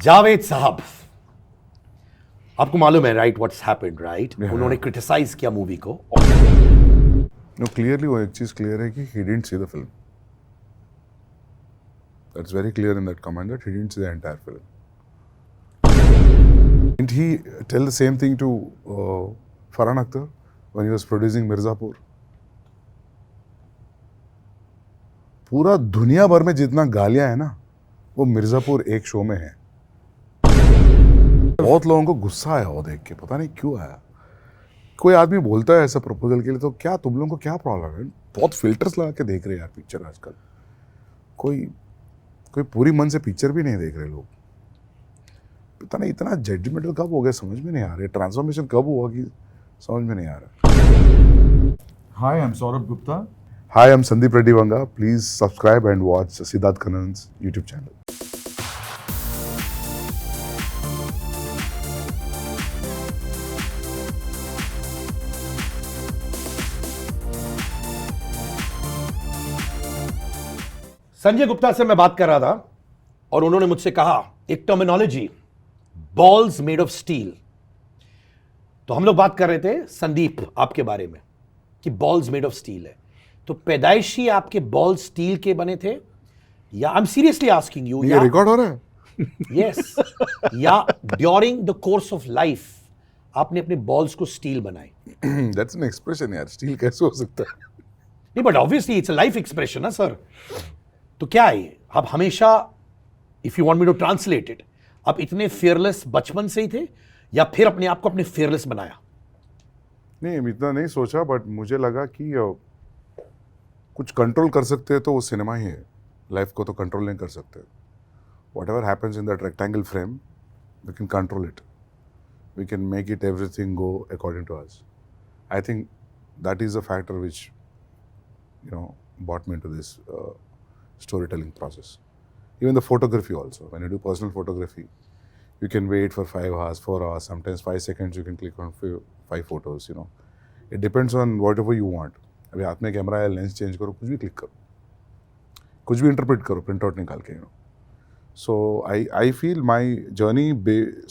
जावेद साहब, आपको मालूम है राइट व्हाट्स हैपेंड राइट? उन्होंने क्रिटिसाइज किया मूवी को। नो क्लियरली वो एक चीज क्लियर है कि he didn't see the film. That's very clear in that comment that he didn't see the entire film. Didn't he tell the same thing to Farhan Akhtar when he was producing Mirzapur? पूरा दुनिया भर में जितना गालियां है ना, वो मिर्जापुर एक शो में है. बहुत लोगों को गुस्सा आया वो देख के, पता नहीं क्यों आया. कोई आदमी बोलता है ऐसा प्रपोजल के लिए तो क्या तुम लोगों को क्या प्रॉब्लम है? बहुत फिल्टर्स लगा के देख रहे हैं यार पिक्चर आजकल. कोई पूरी मन से पिक्चर भी नहीं देख रहे लोग. पता नहीं इतना जजमेंटल कब हो गया समझ में नहीं आ रहा है. ट्रांसफॉर्मेशन कब हुआ कि समझ में नहीं आ रहा. Hi, I'm Saurabh Gupta. Hi, I'm Sandeep Reddy Vanga. Please subscribe and watch Siddharth Kannan's YouTube channel. Sanjay Gupta से मैं बात कर रहा था और उन्होंने मुझसे कहा एक terminology, balls made of steel. तो हम लोग बात कर रहे थे संदीप आपके बारे में कि बॉल्स मेड ऑफ स्टील है. तो पैदाइशी आपके बॉल स्टील के बने थे या I am seriously asking you, ये रिकॉर्ड हो रहा है? यस, या during the course of life आपने अपने बॉल्स को स्टील बनाए? दैट्स एन एक्सप्रेशन यार, स्टील कैसे हो सकता है? नहीं but obviously it's a life expression ना सर. तो क्या है आप हमेशा, if you want me to translate it, आप इतने फेयरलेस बचपन से ही थे या फिर अपने आप को अपने फेयरलेस बनाया? नहीं इतना नहीं सोचा, बट मुझे लगा कि कुछ कंट्रोल कर सकते हैं तो वो सिनेमा ही है. लाइफ को तो कंट्रोल नहीं कर सकते. Whatever happens in that rectangle frame we can control it. We can make it everything go according to us. I think that is a factor which brought me into this storytelling process. Even the photography also. When you do personal photography, you can wait for 5 hours, 4 hours, sometimes 5 seconds you can click on 5 photos, It depends on whatever you want. अभी हाथ में camera है, lens change करो, कुछ भी click करो, कुछ भी इंटरप्रेट करो, प्रिंट आउट निकाल के, So I feel my journey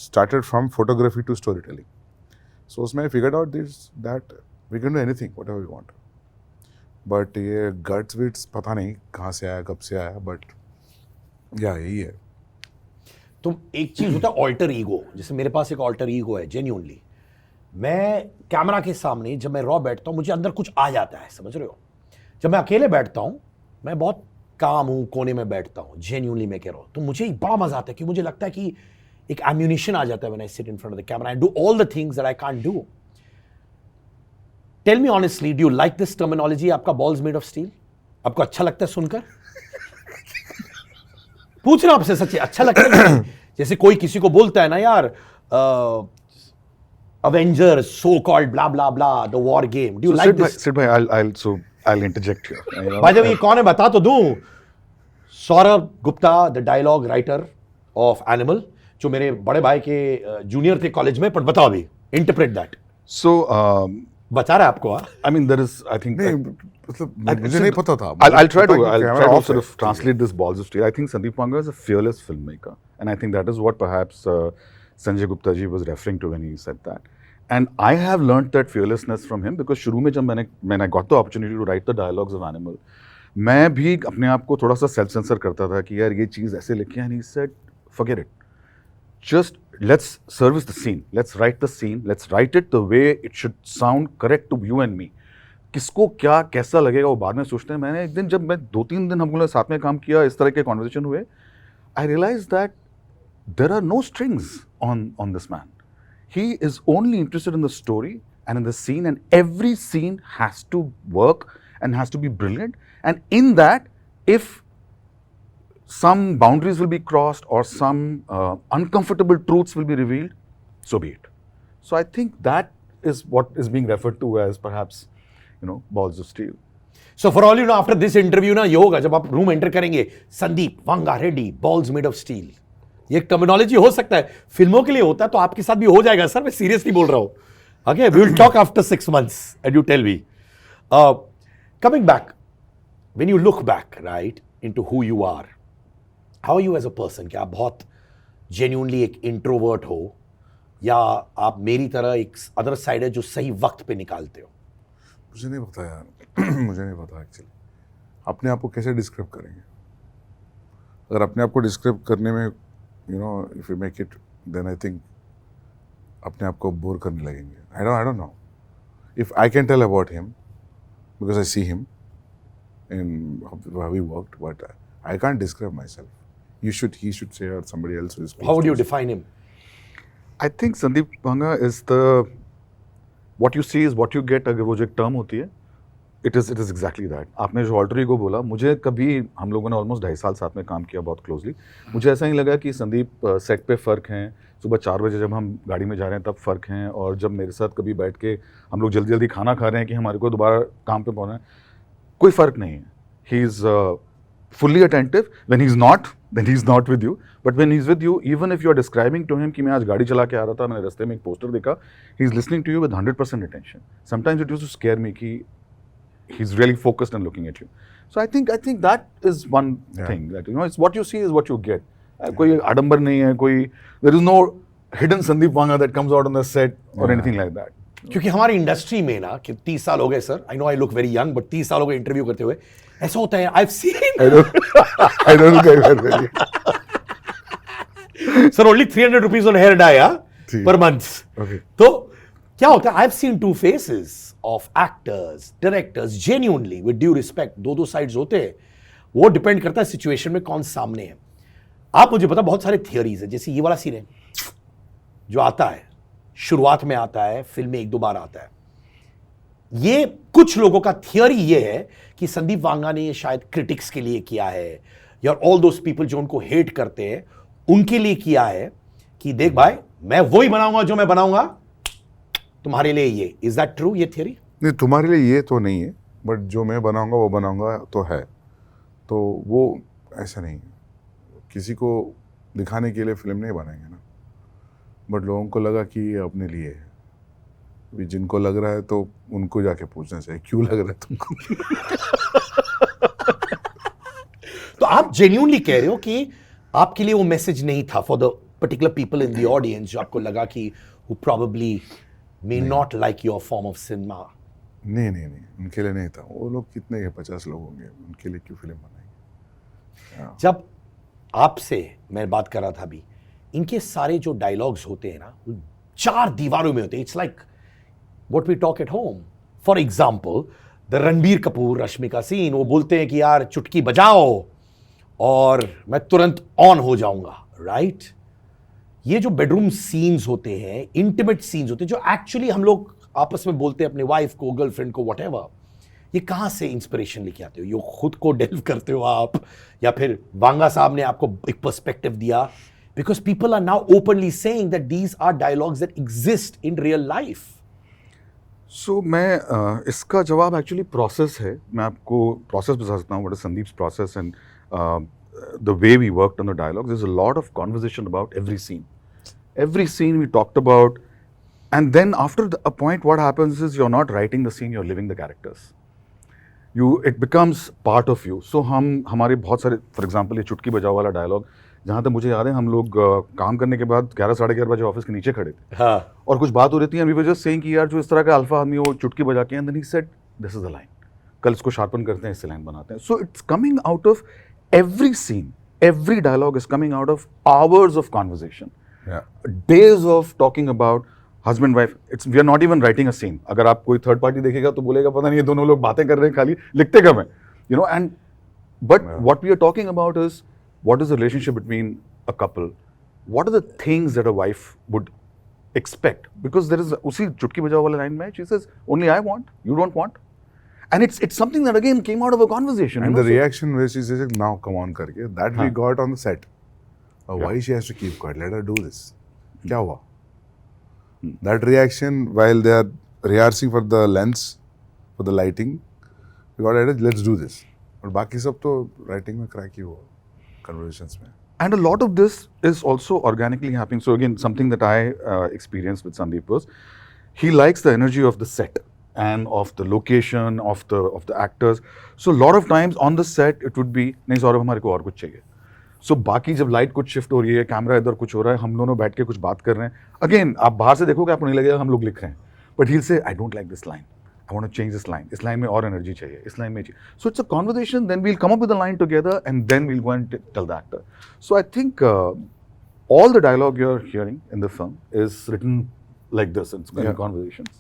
started from photography to storytelling. So उसमें I figured out that we can do anything, whatever we want. But ये गट्स विट्स पता नहीं कहाँ से आया, कब से आया, बट या यही है. तो एक चीज होता है ऑल्टर ईगो. जैसे मेरे पास एक ऑल्टर ईगो है जेन्युइनली. मैं कैमरा के सामने जब मैं रॉ बैठता हूँ मुझे अंदर कुछ आ जाता है, समझ रहे हो? जब मैं अकेले बैठता हूँ मैं बहुत काम हूँ, कोने में बैठता हूँ, जेन्युइनली मैं कह रहा हूँ, तो मुझे बड़ा मजा आता है कि मुझे लगता है कि एक एम्यूनिशन आ जाता है when I sit in front of the camera and do all the things that I can't do. Tell me honestly, do you like this terminology? आपका balls made of steel? आपको अच्छा लगता है सुनकर? पूछ रहा आपसे सच्ची, अच्छा लगता है? जैसे कोई किसी को बोलता है ना यार, Avengers, so-called blah blah blah, the war game. Do you like this? Sid bhai, I'll interject here. By the way, कौन है बता तो दूं? Saurabh Gupta, the dialogue writer of Animal, जो मेरे बड़े भाई के जूनियर थे कॉलेज में. पर बताओ अभी, interpret that. So बता रहा है आपको? I mean, there is, I think, मुझे नहीं पता था. I'll try to sort of translate this balls of steel. I think Sandeep Vanga is a fearless filmmaker, and I think that is what perhaps Sanjay Gupta ji was referring to when he said that. And I have learnt that fearlessness from him because शुरू में जब मैंने got the opportunity to write the dialogues of Animal, मैं भी अपने आप को थोड़ा सा self censor करता था कि यार ये चीज़ ऐसे लिखी है. And he said, forget it. Just let's service the scene. Let's write the scene. Let's write it the way it should sound correct to you and me. किसको क्या कैसा लगेगा वो बाद में सोचते हैं. मैंने एक दिन जब मैं 2-3 दिन हम लोग साथ में काम किया, इस तरह के कॉन्वर्सेशन हुए, I realized that there are no strings on this man. He is only interested in the story and in the scene, and every scene has to work and has to be brilliant. And in that, if some boundaries will be crossed or some uncomfortable truths will be revealed, so be it. So I think that is what is being referred to as perhaps, balls of steel. So for all you know, after this interview ना ये होगा, जब आप room enter करेंगे, Sandeep Vanga Reddy balls made of steel, ये एक terminology हो सकता है, फिल्मों के लिए होता है, तो आपके साथ भी हो जाएगा सर. मैं सीरियसली बोल रहा हूँ. Okay, we will talk after 6 months and you tell me. Coming back, when you look back, right, into who you are, how are you as a person? क्या आप बहुत जेन्युइनली एक इंट्रोवर्ट हो, या आप मेरी तरह एक अदर साइड है जो सही वक्त पे निकालते हो? मुझे नहीं पता यार मुझे नहीं पता एक्चुअली। अपने आप को कैसे डिस्क्राइब करेंगे? अगर अपने आप को डिस्क्राइब करने में if you make it, then I think अपने आप को बोर करने लगेंगे। I don't know if I can tell about him because I see him in how he worked, but I can't describe myself. He should say, or somebody else who is close How would to you us. define him? I think Sandeep Vanga is what you see is what you get. अगर वो जो एक term होती है, it is exactly that. आपने जो alter ego बोला, मुझे कभी, हम लोगों ने ऑलमोस्ट 2.5 साल साथ में काम किया बहुत क्लोजली, मुझे ऐसा नहीं लगा कि संदीप सेट पे फ़र्क हैं, सुबह 4 बजे जब हम गाड़ी में जा रहे हैं तब फ़र्क हैं, और जब मेरे साथ कभी बैठ के हम लोग जल्दी जल्दी खाना खा रहे हैं कि हमारे को दोबारा काम पे पहुंचना है, कोई फ़र्क नहीं है. He is fully attentive. When he's not, then he's not with you. But when he's with you, even if you are describing to him कि मैं आज गाड़ी चला के आ रहा था, मैंने रास्ते में एक पोस्टर देखा, he's listening to you with 100% attention. Sometimes it used to scare me कि he's really focused and looking at you. So I think that is one thing that it's what you see is what you get. कोई आडंबर नहीं है, कोई there is no hidden Sandeep Vanga that comes out on the set or anything like that. क्योंकि हमारी industry में ना कि 30 साल हो गए sir, I know I look very young, but 30 साल हो गए इंटरव्यू करते हुए, ऐसा होता है, I have seen I don't look like that. Sir only 300 rupees on hair dye per month. Okay. तो क्या होता है, I have seen two faces of actors, directors, genuinely with due respect, दो साइड्स होते हैं. वो डिपेंड करता है सिचुएशन में कौन सामने है. आप मुझे पता, बहुत सारे थियरीज है, जैसे ये वाला सीन है जो आता है, शुरुआत में आता है, फिल्म में 1-2 बार आता है. ये कुछ लोगों का थियरी ये है कि संदीप वांगा ने ये शायद क्रिटिक्स के लिए किया है, या ऑल दोस पीपल जो उनको हेट करते हैं उनके लिए किया है, कि देख भाई मैं वही बनाऊंगा जो मैं बनाऊंगा, तुम्हारे लिए ये. इज दैट ट्रू, ये थियरी? नहीं, तुम्हारे लिए ये तो नहीं है, बट जो मैं बनाऊंगा वो बनाऊंगा तो है. तो वो ऐसा नहीं है, किसी को दिखाने के लिए फिल्म नहीं बनाएंगे ना, बट लोगों को लगा कि ये अपने लिए है. अभी जिनको लग रहा है तो उनको जाके पूछना चाहिए क्यों लग रहा है तुमको. तो आप जेन्युइनली कह रहे हो कि आपके लिए वो मैसेज नहीं था for the particular people in the audience, जो आपको लगा कि who probably may not like your form of cinema? नहीं, उनके लिए नहीं था. वो लोग कितने हैं, 50 लोग होंगे, उनके लिए क्यों फिल्म बनाएंगे. जब आपसे मैं बात कर रहा था अभी, इनके सारे जो डायलॉग्स होते हैं ना, वो 4 दीवारों में होते हैं. It's like what we talk at home. For example the Ranbir Kapoor Rashmika scene, वो बोलते हैं कि यार चुटकी बजाओ और मैं तुरंत ऑन हो जाऊंगा, राइट? ये जो बेडरूम सीन्स होते हैं, इंटीमेट सीन्स होते हैं, जो एक्चुअली हम लोग आपस में बोलते हैं अपने वाइफ को, गर्लफ्रेंड को, व्हाटएवर, ये कहां से इंस्पिरेशन लेके आते हो? ये खुद को डेल्व करते हो आप, या फिर वांगा साहब ने आपको एक पर्सपेक्टिव दिया? Because people are now openly saying that these are dialogues that exist in real life. So मैं इसका जवाब एक्चुअली प्रोसेस है. मैं आपको प्रोसेस बता सकता हूँ, what is Sandeep's process and the way we worked on the dialogues. There is a lot of conversation about every scene we talked about, and then after a point what happens is you're not writing the scene, you're living the characters. It becomes part of you. So हमारे बहुत सारे, for example ये चुटकी बजाओ वाला dialogue, जहाँ तक मुझे याद है हम लोग काम करने के बाद 11-11:30 बजे ऑफिस के नीचे खड़े थे. हाँ. और कुछ बात हो रही थी, and we were just saying कि यार जो इस तरह का अल्फा आदमी वो चुटकी बजा के, and then he said this is the line, कल इसको शार्पन करते हैं, इससे लाइन बनाते हैं. So it's coming out of every scene, every dialogue is coming out of hours of conversation. Days of talking about husband wife. We are not even writing a scene. अगर आप कोई third party देखेगा तो बोलेगा पता नहीं ये दोनों लोग बातें कर रहे हैं, खाली लिखते कब हैं, and but what we are talking about is what is the relationship between a couple, what are the things that a wife would expect, because there is उसी चुटकी बजाओ वाले लाइन में she says only I want, you don't want, and it's something that again came out of a conversation. And the reaction where she says now come on करके, that we got on the set. Why she has to keep quiet? Let her do this. क्या हुआ? That reaction while they are rehearsing for the lens, for the lighting, we got added, let's do this. और बाकी सब तो writing में crack ही हुआ, conversations में. And a lot of this is also organically happening. So again, something that I experienced with Sandeep was he likes the energy of the set and of the location, of the actors. So a lot of times on the set it would be नहीं सौरभ हमारे को और कुछ चाहिए. सो बाकी जब light कुछ shift हो रही है, कैमरा इधर कुछ हो रहा है, हम दोनों बैठ के कुछ बात कर रहे हैं, अगेन आप बाहर से देखोगे आपको नहीं लगेगा हम लोग लिख रहे हैं, but he says I don't like this line, I want to change this line, इस लाइन में और एनर्जी चाहिए, इस लाइन में चाहिए. So it's a conversation, then we'll come up with the line together and then we'll go and tell the actor. So I think all the dialogue you're hearing in the film is written like this, it's in conversations.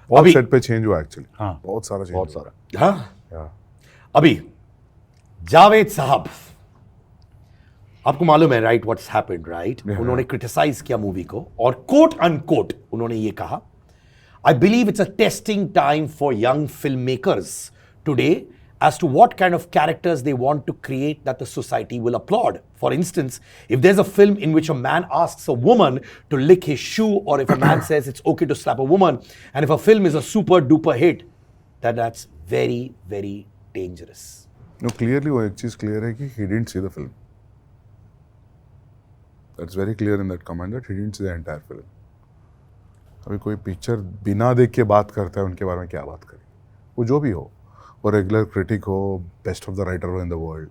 बहुत अभी- set पे change हुआ actually. हाँ. बहुत सारा change. बहुत सारा. हाँ या अभी जावेद साहब, आपको मालूम है राइट व्हाट्स हैपेंड राइट, उन्होंने क्रिटिसाइज किया मूवी को और कोट अनकोट उन्होंने ये कहा, I believe it's a testing time for young film makers today as to what kind of characters they want to create that the society will applaud. For instance, if there's a film in which a man asks a woman to lick his shoe, or if a man says it's okay to slap a woman, and if a film is a super duper hit, then that's very, very dangerous. No, clearly वो एक चीज clear है कि he didn't see the film. That's very clear in that comment that he didn't see the entire film. अभी कोई picture बिना देख के बात करता है, उनके बारे में क्या बात करें, वो जो भी हो, वो रेगुलर क्रिटिक हो, बेस्ट ऑफ द राइटर हो in the world,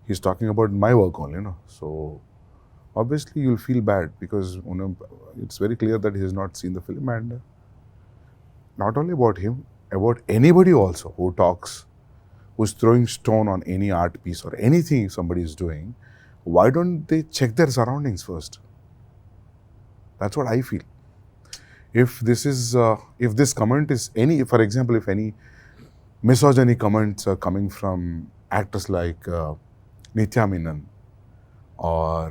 he is talking about my work only, no. So obviously you will feel bad because it's very clear that he is not seen the film, and not only about him, about anybody also who talks, who is throwing stone on any art piece और anything somebody is doing. Why don't they check their surroundings first? That's what I feel. If this comment is any, for example, if any misogyny comments are coming from actors like Nithya Menon or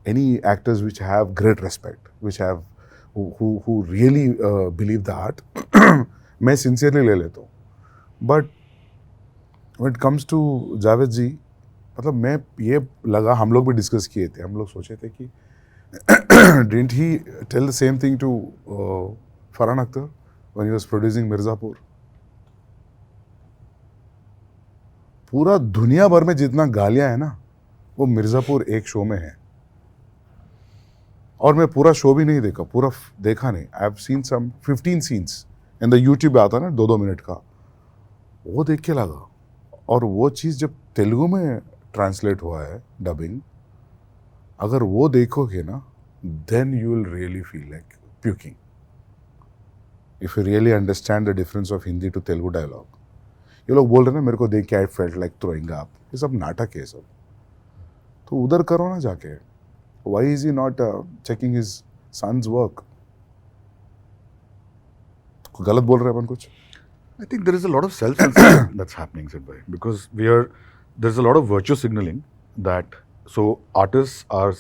any actors which have great respect, which have who really believe the art, मैं sincerely ले लेता हूँ. But when it comes to Javed जी, मतलब मैं ये लगा, हम लोग भी डिस्कस किए थे, हम लोग सोचे थे कि didn't he tell the same thing to Farhan Akhtar when he was producing Mirzapur? पूरा दुनिया भर में जितना गालियां है ना, वो मिर्ज़ापुर एक शो में है. और मैं पूरा शो भी नहीं देखा, पूरा देखा नहीं. I have seen some 15 scenes in the YouTube पे आता ना 2-2 मिनट का, वो देख के लगा. और वो चीज़ जब तेलुगु में ट्रांसलेट हुआ है डबिंग, अगर वो देखोगे ना, then you will really feel like puking. If you really understand the difference of Hindi to Telugu dialogue. ये लोग बोल रहे हैं ना मेरे को देख के I felt like throwing up, ये सब नाटक है सब. तो उधर करो ना जाके. Why is he not checking his sons work? गलत बोल रहे हैं अपन कुछ? I think there is a lot of self-censoring that's happening, Sid bhai, because there's a lot of virtue signaling that, so artists are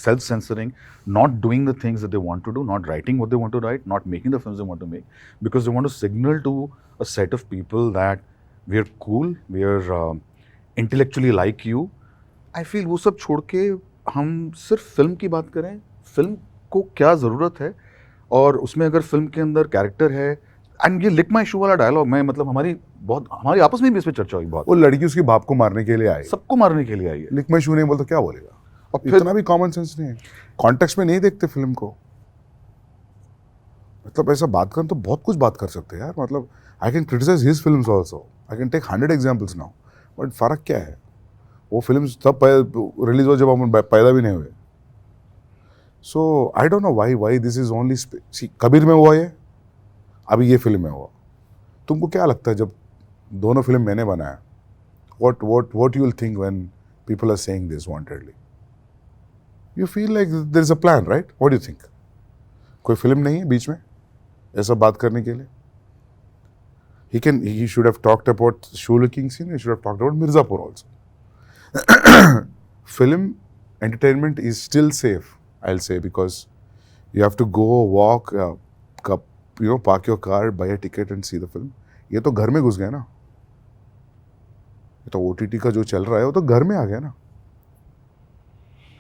self-censoring, not doing the things that they want to do, not writing what they want to write, not making the films they want to make, because they want to signal to a set of people that we are cool, we are intellectually like you. I feel वो सब छोड़ के हम सिर्फ film की बात करें, film को क्या ज़रूरत है, और उसमें अगर फिल्म के अंदर कैरेक्टर है. एंड ये लिक माई शू वाला डायलॉग, मैं मतलब हमारी आपस में भी इस पे चर्चा हुई बहुत. वो लड़की उसकी बाप को मारने के लिए आई, सबको मारने के लिए आई है. लिख मैं शू नहीं बोलता क्या बोलेगा? और फिर इतना भी कॉमन सेंस नहीं है. कॉन्टेक्स्ट में नहीं देखते फिल्म को. मतलब ऐसा बात करना तो बहुत कुछ बात कर सकते हैं यार. मतलब I can criticise his films also, I can take 100 examples now, but फर्क क्या है? वो फिल्म्स तब रिलीज हो जब हम पैदा भी नहीं हुए. So I don't know why this is only. Kabir में हुआ ये, अभी ये फिल्म में हुआ. तुमको क्या लगता है जब दोनों फिल्म मैंने बनाया, what you will think when people are saying this wantedly? You feel like there is a plan, right? What do you think? कोई फिल्म नहीं है बीच में ऐसा बात करने के लिए. He should have talked about shoe licking scene. He should have talked about Mirzapur also. Film entertainment is still safe, I'll say, because you have to go walk, park your car, buy a ticket and see the film. ये तो घर में घुस गया ना. ये तो OTT का जो चल रहा है वो तो घर में आ गया ना.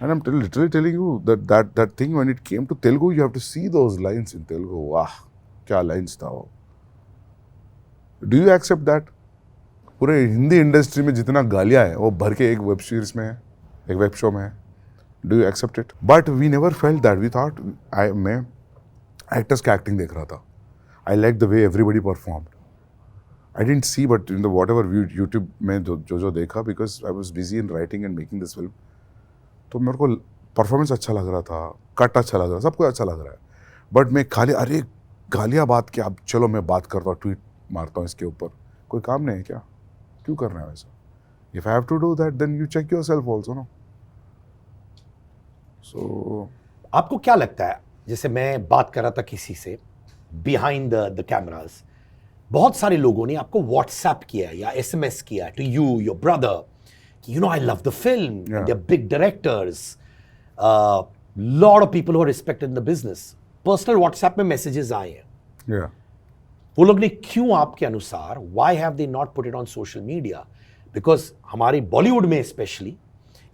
And I'm literally telling you that thing when it came to Telugu, you have to see those lines in Telugu. वाह क्या lines था वो. Do you accept that? पूरे हिंदी इंडस्ट्री में जितना गालियाँ है वो भर के एक वेब सीरीज में है, एक वेब शो में है. Do you accept it? But we never felt that. We thought मैं एक्टर्स का एक्टिंग देख रहा था. I liked the way everybody performed. I didn't see, but in the whatever YouTube में जो देखा, because I was busy in writing and making this film, तो मेरे को परफॉर्मेंस अच्छा लग रहा था, कट अच्छा लग रहा था, सब कुछ अच्छा लग रहा है, बट मैं खाली अरे गालियाँ बात क्या, अब चलो मैं बात करता हूँ, ट्वीट मारता हूँ इसके ऊपर, कोई काम नहीं है क्या, क्यों करना है वैसा? If I have to do that, then you check yourself also, no? So आपको क्या लगता है, जैसे मैं बात कर रहा था किसी से बिहाइंड द कैमरास, बहुत सारे लोगों ने आपको व्हाट्सएप किया या एसएमएस किया टू यू, योर ब्रदर, कि you know I love the film, they are big directors, lot of people who are respected in the business, personal WhatsApp में मैसेजेस आए हैं. yeah, वो लोग ने क्यों आपके अनुसार, why have they not put it on social media? Because हमारे बॉलीवुड में स्पेशली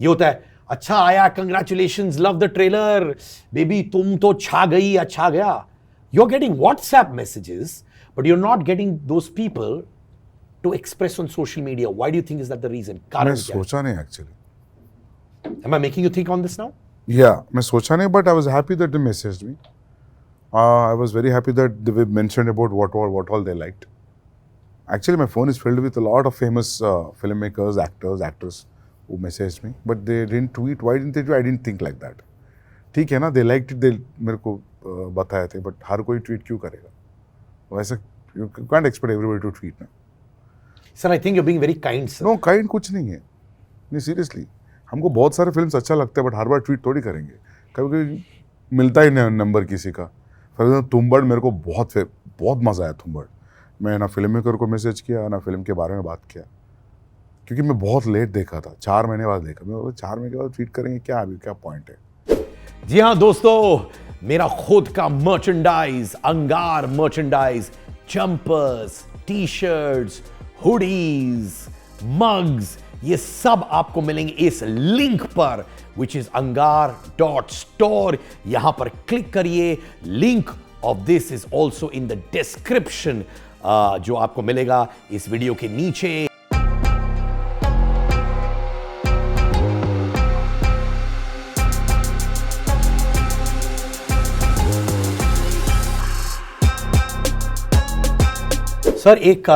ये होता है, अच्छा आया, congratulations, love the trailer, baby तुम तो छा गई, अच्छा गया. You are getting WhatsApp messages, but you are not getting those people to express on social media. Why do you think is that the reason? मैं कारण क्या है? सोचा नहीं actually. Am I making you think on this now? Yeah, मैं सोचा नहीं, but I was happy that they messaged me. I was very happy that they mentioned about what all they liked. Actually, my phone is filled with a lot of famous filmmakers, actors, actors who messaged me, but they didn't tweet. Why didn't they tweet? I didn't think like that. ठीक है ना, they liked it, they मेरे को बताए थे, but हर कोई tweet क्यों करेगा? वैसे you can't expect everybody to tweet ना. Sir, I think you're being very kind, sir. No, kind कुछ नहीं है. नहीं, seriously. हमको बहुत सारे फिल्म्स अच्छा लगता है, बट हर बार ट्वीट थोड़ी करेंगे. कभी मिलता ही नहीं नंबर किसी का. फॉर एग्जाम्पल तुम्बाड़, मेरे को बहुत मज़ा आया तुम्बाड़. मैं ना फिल्म मेकर को मैसेज किया, ना फिल्म के बारे में बात किया, क्योंकि मैं बहुत लेट देखा था, 4 महीने बाद देखा. मैं 4 महीने के बाद ट्वीट करेंगे क्या, अभी क्या पॉइंट है? जी हाँ दोस्तों, मेरा खुद का merchandise, Angaar merchandise, jumpers, T shirts, hoodies, mugs, ये सब आपको मिलेंगे इस लिंक पर, विच इज angar.store. यहां पर क्लिक करिए. Link of this is also in the description, जो आपको मिलेगा इस वीडियो के नीचे. सर, एक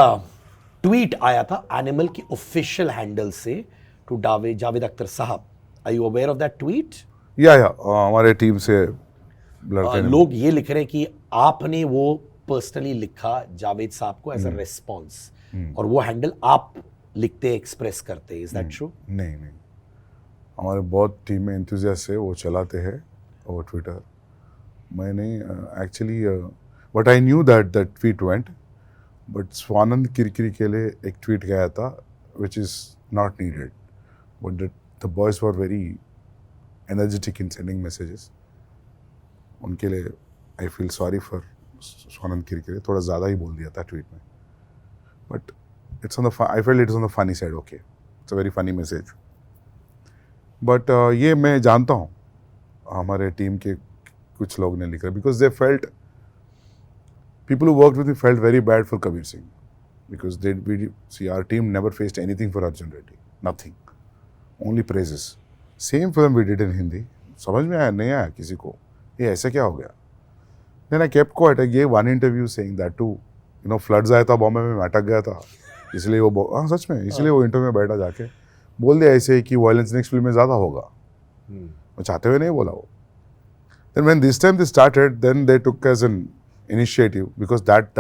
ट्वीट आया था एनिमल की ऑफिशियल हैंडल से to Javed Akhtar sahab. Are you aware of that tweet? या हमारे टीम से लड़के ने, लोग ये लिख रहे हैं कि आपने वो पर्सनली लिखा जावेद साहब को एज अ रेस्पॉन्स, और वो हैंडल आप लिखते एक्सप्रेस करते. Is that true? नहीं, हमारे बहुत टीम में एंथुसियास्ट है, वो चलाते हैं वो ट्विटर. मैं नहीं actually, but I knew that tweet went, but Swanand Kirkire के लिए एक ट्वीट गया था which is not needed, but the boys were very energetic in sending messages. उनके लिए I feel sorry for Swanand Kirkire, थोड़ा ज़्यादा ही बोल दिया था ट्वीट में, but it's on the, I felt it's on the funny side. Okay, it's a very funny message. But ये मैं जानता हूँ हमारे टीम के कुछ लोग ने लिखा, because they felt, people who worked with me felt very bad for Kabir Singh, because our team never faced anything for Arjun Reddy, nothing, only praises. Same film we did in Hindi, समझ में आया नहीं आया किसी को, ये ऐसा क्या हो गया? Then I kept quiet. I gave one interview saying that too, you know, floods आया था बॉम्बे में, मैं अटक गया था, इसलिए वो, हाँ सच में, इसलिए वो इंटरव्यू में बैठा जाके बोल दिया ऐसे कि वायलेंस नेक्स्ट फिल्म में ज़्यादा होगा. वो चाहते हुए नहीं बोला वो. Then when this time they started, then they took as an initiative, because that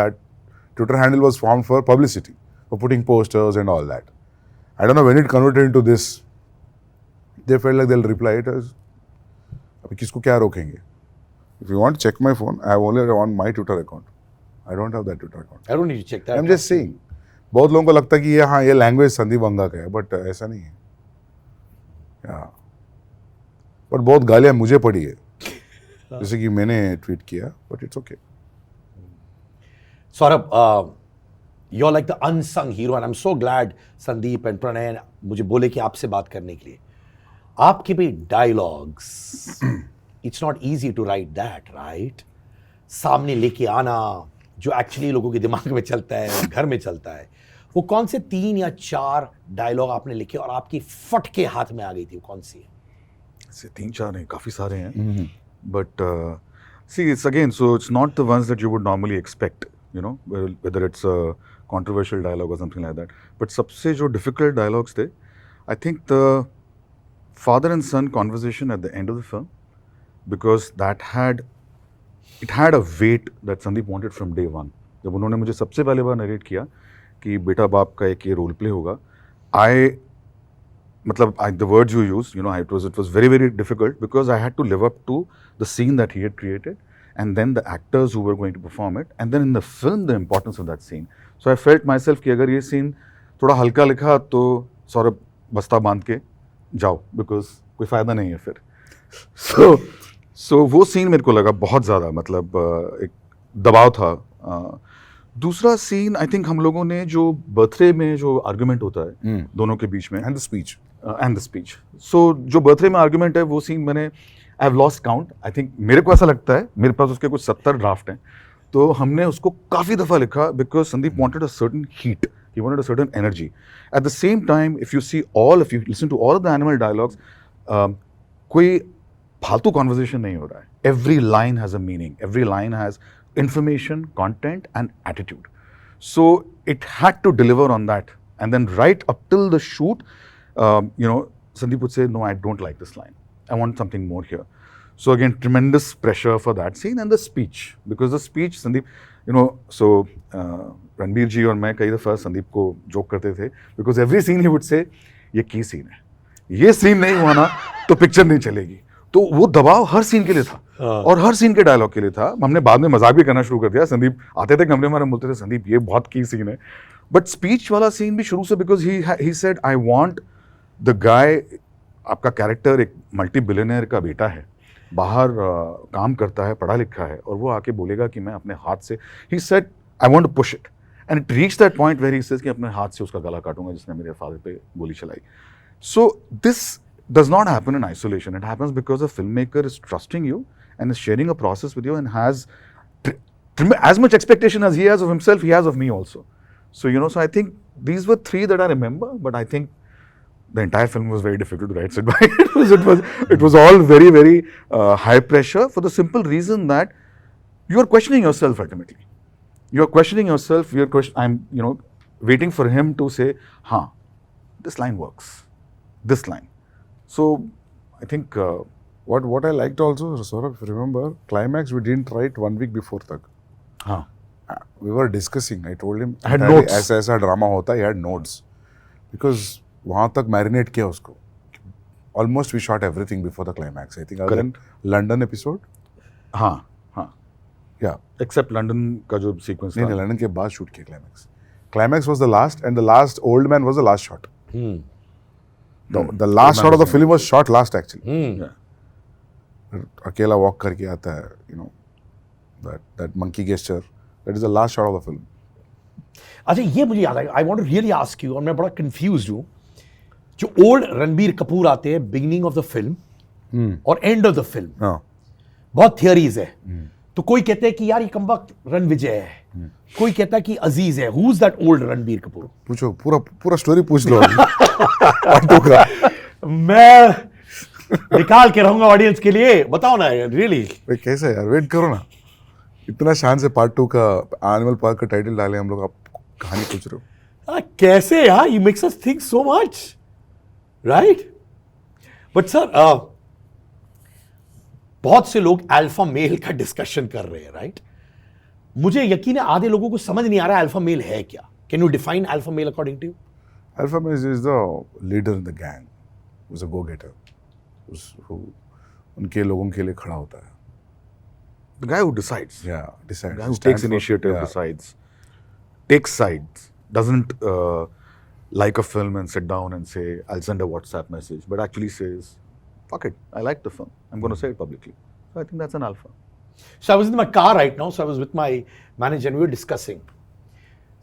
Twitter handle was formed for publicity, for putting posters and all that. I don't know when it converted into this. They felt like they'll reply it as, अभी किसको क्या रोकेंगे? If you want to check my phone, I have only on my Twitter account. I don't have that Twitter account. I don't need to check that. I'm just saying. बहुत लोगों को लगता है कि ये, हाँ, ये लैंग्वेज संदीप वंगा का है, बट ऐसा नहीं है. बट बहुत गालियाँ मुझे पड़ी है, जैसे कि मैंने ट्वीट किया, but it's okay. Saurabh, you're like the unsung hero, and I'm so glad Sandeep and Pranay मुझे बोले कि आपसे बात करने के लिए. आपके भी dialogues, it's not easy to write that, right? सामने लेके आना, जो एक्चुअली लोगों के दिमाग में चलता है, घर में चलता है, वो कौन से 3 या 4 डायलॉग आपने लिखे और आपकी फट के हाथ में आ गई थी, वो कौन सी है? ऐसे 3-4 हैं, काफ़ी सारे हैं, but see, it's again, so it's not the ones that you would normally expect. you know, whether it's a controversial dialogue or something like that. But सबसे जो difficult dialogues थे, I think the father and son conversation at the end of the film, because it had a weight that Sandeep wanted from day one. जब उन्होंने मुझे सबसे पहले बार narrate किया कि बेटा बाप का एक ये रोल प्ले होगा, the words you used, you know, it was very, very difficult because I had to live up to the scene that he had created, and then the actors who were going to perform it, and then in the film the importance of that scene. So I felt myself कि अगर ये scene थोड़ा हल्का लिखा तो सौरभ बस्ता बांध के जाओ, because कोई फायदा नहीं है फिर. So वो scene मेरे को लगा बहुत ज़्यादा, मतलब एक दबाव था. दूसरा सीन आई थिंक हम लोगों ने जो बर्थडे में जो आर्गुमेंट होता है दोनों के बीच में, एंड द स्पीच, सो जो बर्थडे में आर्गुमेंट है वो सीन मैंने I have lost count. I think मेरे को ऐसा लगता है, मेरे पास उसके कुछ 70 ड्राफ्ट हैं, तो हमने उसको काफ़ी दफ़ा लिखा because Sandeep wanted a certain heat, he wanted a certain energy. At the same time if you listen to all of the Animal dialogues, कोई फालतू कॉन्वर्जेशन नहीं हो रहा है. Every line has a meaning, every line has information, content and attitude. So it had to deliver on that. And then right up till the shoot, you know, Sandeep would say, no, I don't like this line. I want something more here. So again, tremendous pressure for that scene and the speech. Because the speech, Sandeep, you know, so Ranbir ji और मैं कई दफ़ा संदीप को joke करते थे, because every scene he would say, ये की scene है, ये scene नहीं हुआ ना तो picture नहीं चलेगी. तो वो दबाव हर सीन के लिए था और हर सीन के डायलॉग के लिए था. हमने बाद में मजाक भी करना शुरू कर दिया. संदीप आते थे कमरे में, बोलते थे संदीप ये बहुत की सीन है. बट स्पीच वाला सीन भी शुरू से, because he said I want the guy, आपका कैरेक्टर एक मल्टी बिलियनर का बेटा है, बाहर काम करता है, पढ़ा लिखा है, और वो आके बोलेगा कि मैं अपने हाथ से, he said I want to push it, and it reach that point where he says कि अपने हाथ से उसका गला काटूंगा जिसने मेरे फादर पे गोली चलाई. So this does not happen in isolation. It happens because a filmmaker is trusting you and is sharing a process with you and has as much expectation as he has of himself, he has of me also. So, you know, so I think these were three that I remember, but I think the entire film was very difficult to write sit by. It was all very, very high pressure for the simple reason that you are questioning yourself ultimately. You are questioning yourself. I'm, you know, waiting for him to say, हाँ, this line works. This line. So I think what I liked also, Saurabh, if you remember, climax we didn't write 1 week before tak. We were discussing. I told him I had notes. ऐसा drama होता है, he had notes, because वहाँ तक marinate किया उसको. Almost we shot everything before the climax. I think other than London episode. हाँ. Yeah. Except London का जो sequence नहीं, London के बाद shoot किया climax. Climax was the last, and the last old man was the last shot. The last shot of the film was shot last actually. अकेला walk करके आता है, you know, that monkey gesture, that is the last shot of the film. अच्छा, ये मुझे याद है, I want to really ask you, और मैं बड़ा confused हूँ, जो old रणबीर कपूर आते हैं beginning of the film और end of the film, बहुत theories है. तो कोई कहते हैं कि यार ये कमबख्त रणविजय है, कोई कहता है कि अजीज है. Who's that old Ranbir Kapoor? पूछो, पूरा स्टोरी पूछ लो. मैं निकाल के रहूंगा ऑडियंस के लिए, बताओ ना रियली. कैसे यार, वेट करो ना. इतना शान से पार्ट 2 का एनिमल पार्क का टाइटल डाले हम लोग, आप कहानी पूछ रहे हो. कैसे यार, you makes us think so much, right? But sir, बहुत से लोग अल्फा मेल का डिस्कशन कर रहे हैं, राइट? मुझे यकीन है आधे लोगों को समझ नहीं आ रहा है अल्फा मेल है क्या. Can you define alpha male according to you? Alpha male is the leader in the gang, who's a go-getter, who उनके लोगों के लिए खड़ा होता है. The guy who decides. Yeah, decides. The guy who takes initiative, decides, takes sides, doesn't like a film and sit down and say, I'll send a WhatsApp message, but actually says, fuck it, I like the film, I'm going to say it publicly. So I think that's an alpha. So I was in my car right now, so I was with my manager and we were discussing.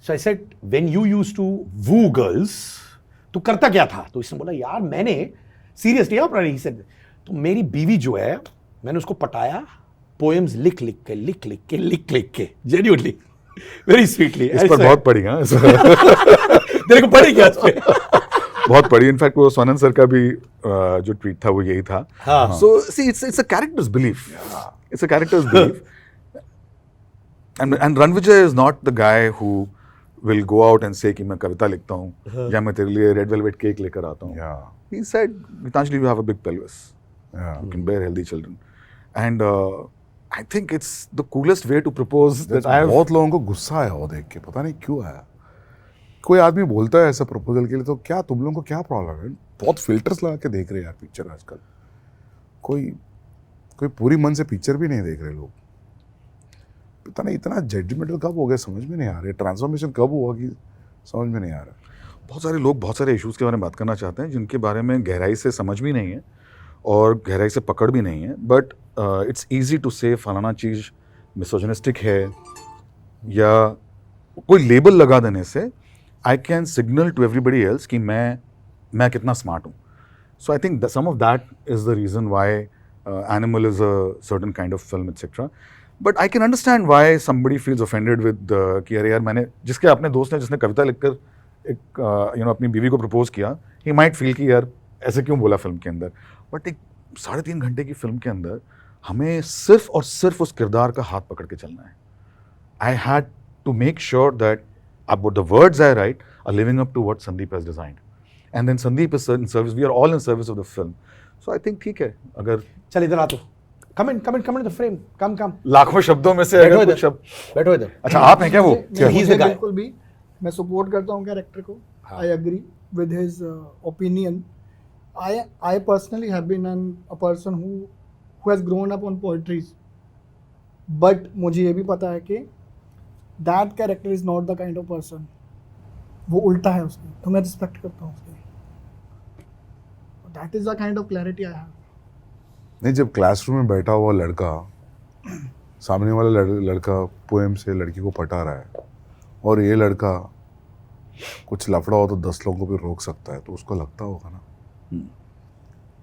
So I said, when you used to woo girls, तो करता क्या था? तो इसने बोला, यार मैंने seriously ही said, तो मेरी बीवी जो है, मैंने उसको पटाया, पोएम्स लिख लिख के, genuinely, very sweetly. इस पर बहुत पढ़ी, हाँ? तेरे को पढ़ी क्या इस पे? बहुत पढ़ी. इनफैक्ट वो स्वानंद सर का भी जो ट्वीट था वो यही था. So see, it's a character's belief. It's a character's belief. And Ranvijay is not the guy who will go out and say कि मैं कविता लिखता हूँ या मैं तेरे लिए रेड वेलवेट केक लेकर आता हूँ. Yeah. He said, Gitanjali, you have a big pelvis. Yeah. You can bear healthy children. And I think it's the coolest way to propose that I have. बहुत लोगों को गुस्सा आया वो देख के, पता नहीं क्यों आया. कोई आदमी बोलता है ऐसा प्रपोजल के लिए तो क्या तुम लोगों को क्या प्रॉब्लम है? बहुत फिल्टर्स लगा के देख रहे हैं यार पिक्चर आजकल. कोई पूरी मन से पिक्चर भी नहीं देख रहे लोग. पता नहीं इतना जजमेंटल कब हो गया समझ में नहीं आ रहा. ट्रांसफॉर्मेशन कब हुआ कि समझ में नहीं आ रहा. बहुत सारे लोग बहुत सारे इश्यूज़ के बारे में बात करना चाहते हैं जिनके बारे में गहराई से समझ भी नहीं है और गहराई से पकड़ भी नहीं है. बट इट्स ईजी टू से फलाना चीज़ मिसोजिनिस्टिक है या कोई लेबल लगा देने से I can signal to everybody else कि मैं कितना स्मार्ट हूँ. So I think some of that is the reason why Animal is a certain kind of film etcetera. But I can understand why somebody feels offended with कि अरे यार मैंने जिसके अपने दोस्त ने जिसने कविता लिखकर एक अपनी बीवी को प्रपोज किया, ही माइट फील कि यार ऐसे क्यों बोला फिल्म के अंदर. बट एक 3.5 घंटे की फिल्म के अंदर हमें सिर्फ और सिर्फ उस किरदार का हाथ पकड़ के चलना है. I had to make sure that the words I write are living up to what Sandeep has designed. And then Sandeep is in service, we are all in service of the film. So I think ठीक है. अगर चल इधर आ तो. Come in the frame. Come. लाखों शब्दों में से बैठो अगर इधर. कुछ शब्द. बैठो इधर. अच्छा आप हैं क्या वो? He's the guy. बिल्कुल भी मैं सपोर्ट करता हूँ कैरेक्टर को. I agree with his opinion. I personally have been a person who has grown up on poetries. But मुझे ये भी पता है कि that character is not the kind of person. वो उल्टा है उसकी, तो मैं रिस्पेक्ट करता हूँ उसकी. That is the kind of clarity I have. नहीं, जब क्लासरूम में बैठा हुआ लड़का सामने वाला लड़का पोएम से लड़की को पटा रहा है और ये लड़का कुछ लफड़ा हो तो 10 लोगों को भी रोक सकता है, तो उसको लगता होगा ना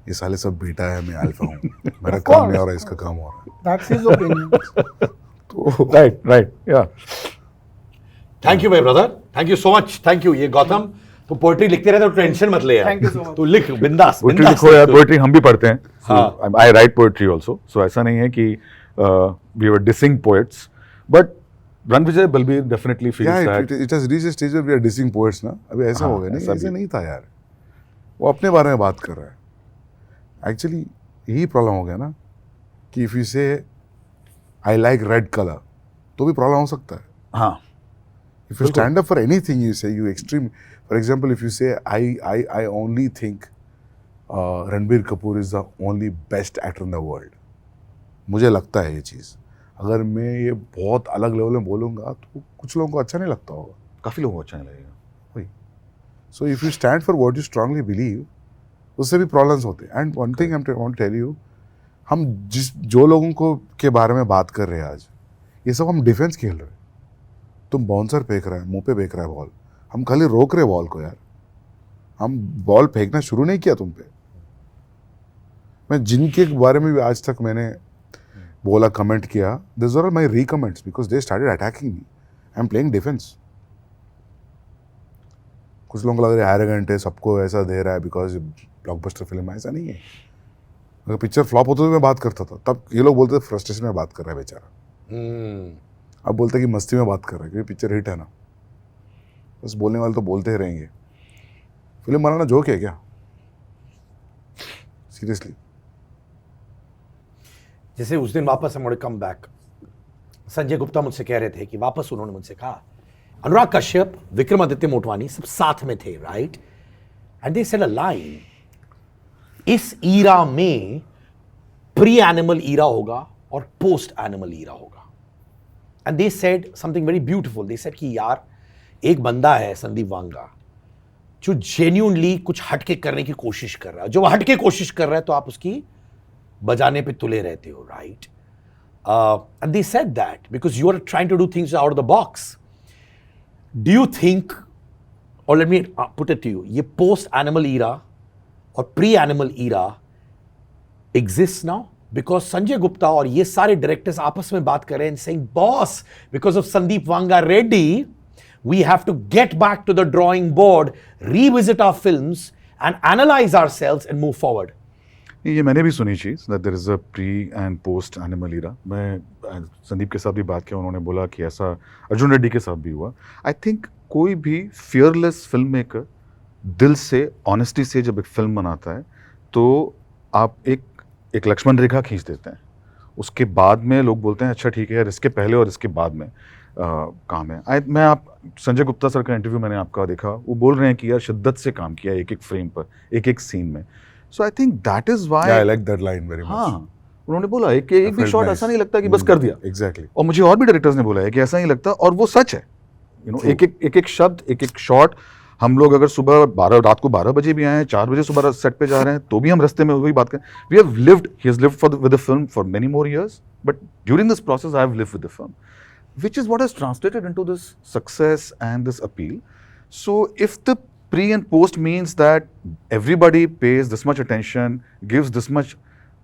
ये साले सब बेटा है, मैं अल्फा हूँ, मेरा काम नहीं हो रहा, इसका काम हो रहा है. That's his opinion. तो राइट या thank you my brother, thank you so much. Thank you. ये गौतम तो पोएट्री लिखते रहते हो, टेंशन मत ले यार. Thank you so much. तू लिख बिंदास. पोएट्री लिखो यार. पोएट्री हम भी पढ़ते हैं. हाँ. I write poetry also. So ऐसा नहीं है कि we were dissing poets, but Ranvijay Balbir definitely feels that it has reached a stage where we are dissing poets ना. अभी ऐसा हो गया. नहीं, ऐसा ऐसा भी. नहीं था यार. वो अपने बारे में बात कर रहा है. एक्चुअली यही प्रॉब्लम हो गया ना कि इफ यू से आई लाइक रेड कलर तो भी प्रॉब्लम हो सकता है. हाँ. If you stand up for anything, you say you extreme. For example, if you say I only think Ranbir Kapoor is the only best actor in the world. मुझे लगता है ये चीज़. अगर मैं ये बहुत अलग लेवल में बोलूँगा तो कुछ लोगों को अच्छा नहीं लगता होगा. काफ़ी लोगों को अच्छा नहीं लगेगा. वही. So if you stand for what you strongly believe, उससे भी प्रॉब्लम्स होते हैं. And one thing I want to tell you, हम जो लोगों को के बारे में बात कर रहे हैं आज, ये सब हम डिफेंस खेल रहे हैं. तुम बाउंसर फेंक रहा है, मुंह पे फेंक रहा है बॉल, हम खाली रोक रहे बॉल को यार. हम बॉल फेंकना शुरू नहीं किया तुम पे. मैं जिनके बारे में भी आज तक मैंने बोला, कमेंट किया, this are my recomments because they started attacking me. I am playing defence. कुछ लोगों को लग रहा है एरोगेंट है, सबको ऐसा दे रहा है बिकॉज ब्लॉकबस्टर फिल्म है. ऐसा नहीं है. अगर पिक्चर फ्लॉप होता तो मैं बात करता था, तब ये लोग बोलते थे फ्रस्ट्रेशन में बात कर रहा है बेचारा. अब बोलते हैं कि मस्ती में बात कर रहा है क्योंकि पिक्चर हिट है ना. बस बोलने वाले तो बोलते ही रहेंगे. फिल्म बनाना जोक है क्या? सीरियसली. जैसे उस दिन वापस हम कम बैक, संजय गुप्ता मुझसे कह रहे थे कि वापस उन्होंने मुझसे कहा, अनुराग कश्यप, विक्रमादित्य मोटवानी सब साथ में थे, right? And they said a line, इस ईरा में प्री एनिमल ईरा होगा और पोस्ट एनिमल ईरा होगा. And they said something very beautiful. They said कि यार एक बंदा है संदीप वांगा जो जेन्युइनली कुछ हटके करने की कोशिश कर रहा है. जो हटके कोशिश कर रहा है तो आप उसकी बजाने पे तुले रहते हो, right? And they said that because you are trying to do things out of the box. Do you think, और let me put it to you, ये पोस्ट एनिमल ईरा और pre Animal era exist now? Because Sanjay Gupta और ये सारे directors आपस में बात कर रहे हैं saying, boss, because of Sandeep Vanga Reddy, we have to get back to the drawing board, revisit our films and analyze ourselves and move forward. ये मैंने भी सुनी चीज़ that there is a pre and post animal era. मैं संदीप के साथ भी बात किया, उन्होंने बोला कि ऐसा अर्जुन रेड्डी के साथ भी हुआ. आई थिंक कोई भी फियरलेस फिल्म मेकर दिल से, ऑनेस्टी से जब एक फिल्म बनाता है तो आप एक लक्ष्मण रेखा खींच देते हैं. उसके बाद में लोग बोलते हैं अच्छा ठीक है यार, इसके पहले और इसके बाद में काम है. मैं आप संजय गुप्ता सर का इंटरव्यू मैंने आपका देखा, वो बोल रहे हैं कि यार शिद्दत से काम किया एक एक फ्रेम पर, एक एक सीन में. So I think that is why I like that line very much. हाँ, उन्होंने बोला एक भी शॉट ऐसा नहीं लगता कि बस कर दिया. एग्जैक्टली. और मुझे और भी डायरेक्टर्स ने बोला है कि ऐसा नहीं लगता, और वो सच है. यू नो, एक एक शब्द, एक एक शॉट, हम लोग अगर सुबह रात को 12 बजे भी आए हैं, 4 बजे सुबह सेट पे जा रहे हैं, तो भी हम रास्ते में वही बात करें. We have lived, he has lived with the film for many more years, but during this process I have lived with the film, which is what has translated into this success and this appeal. So if the pre and post means that everybody pays this much attention, gives this much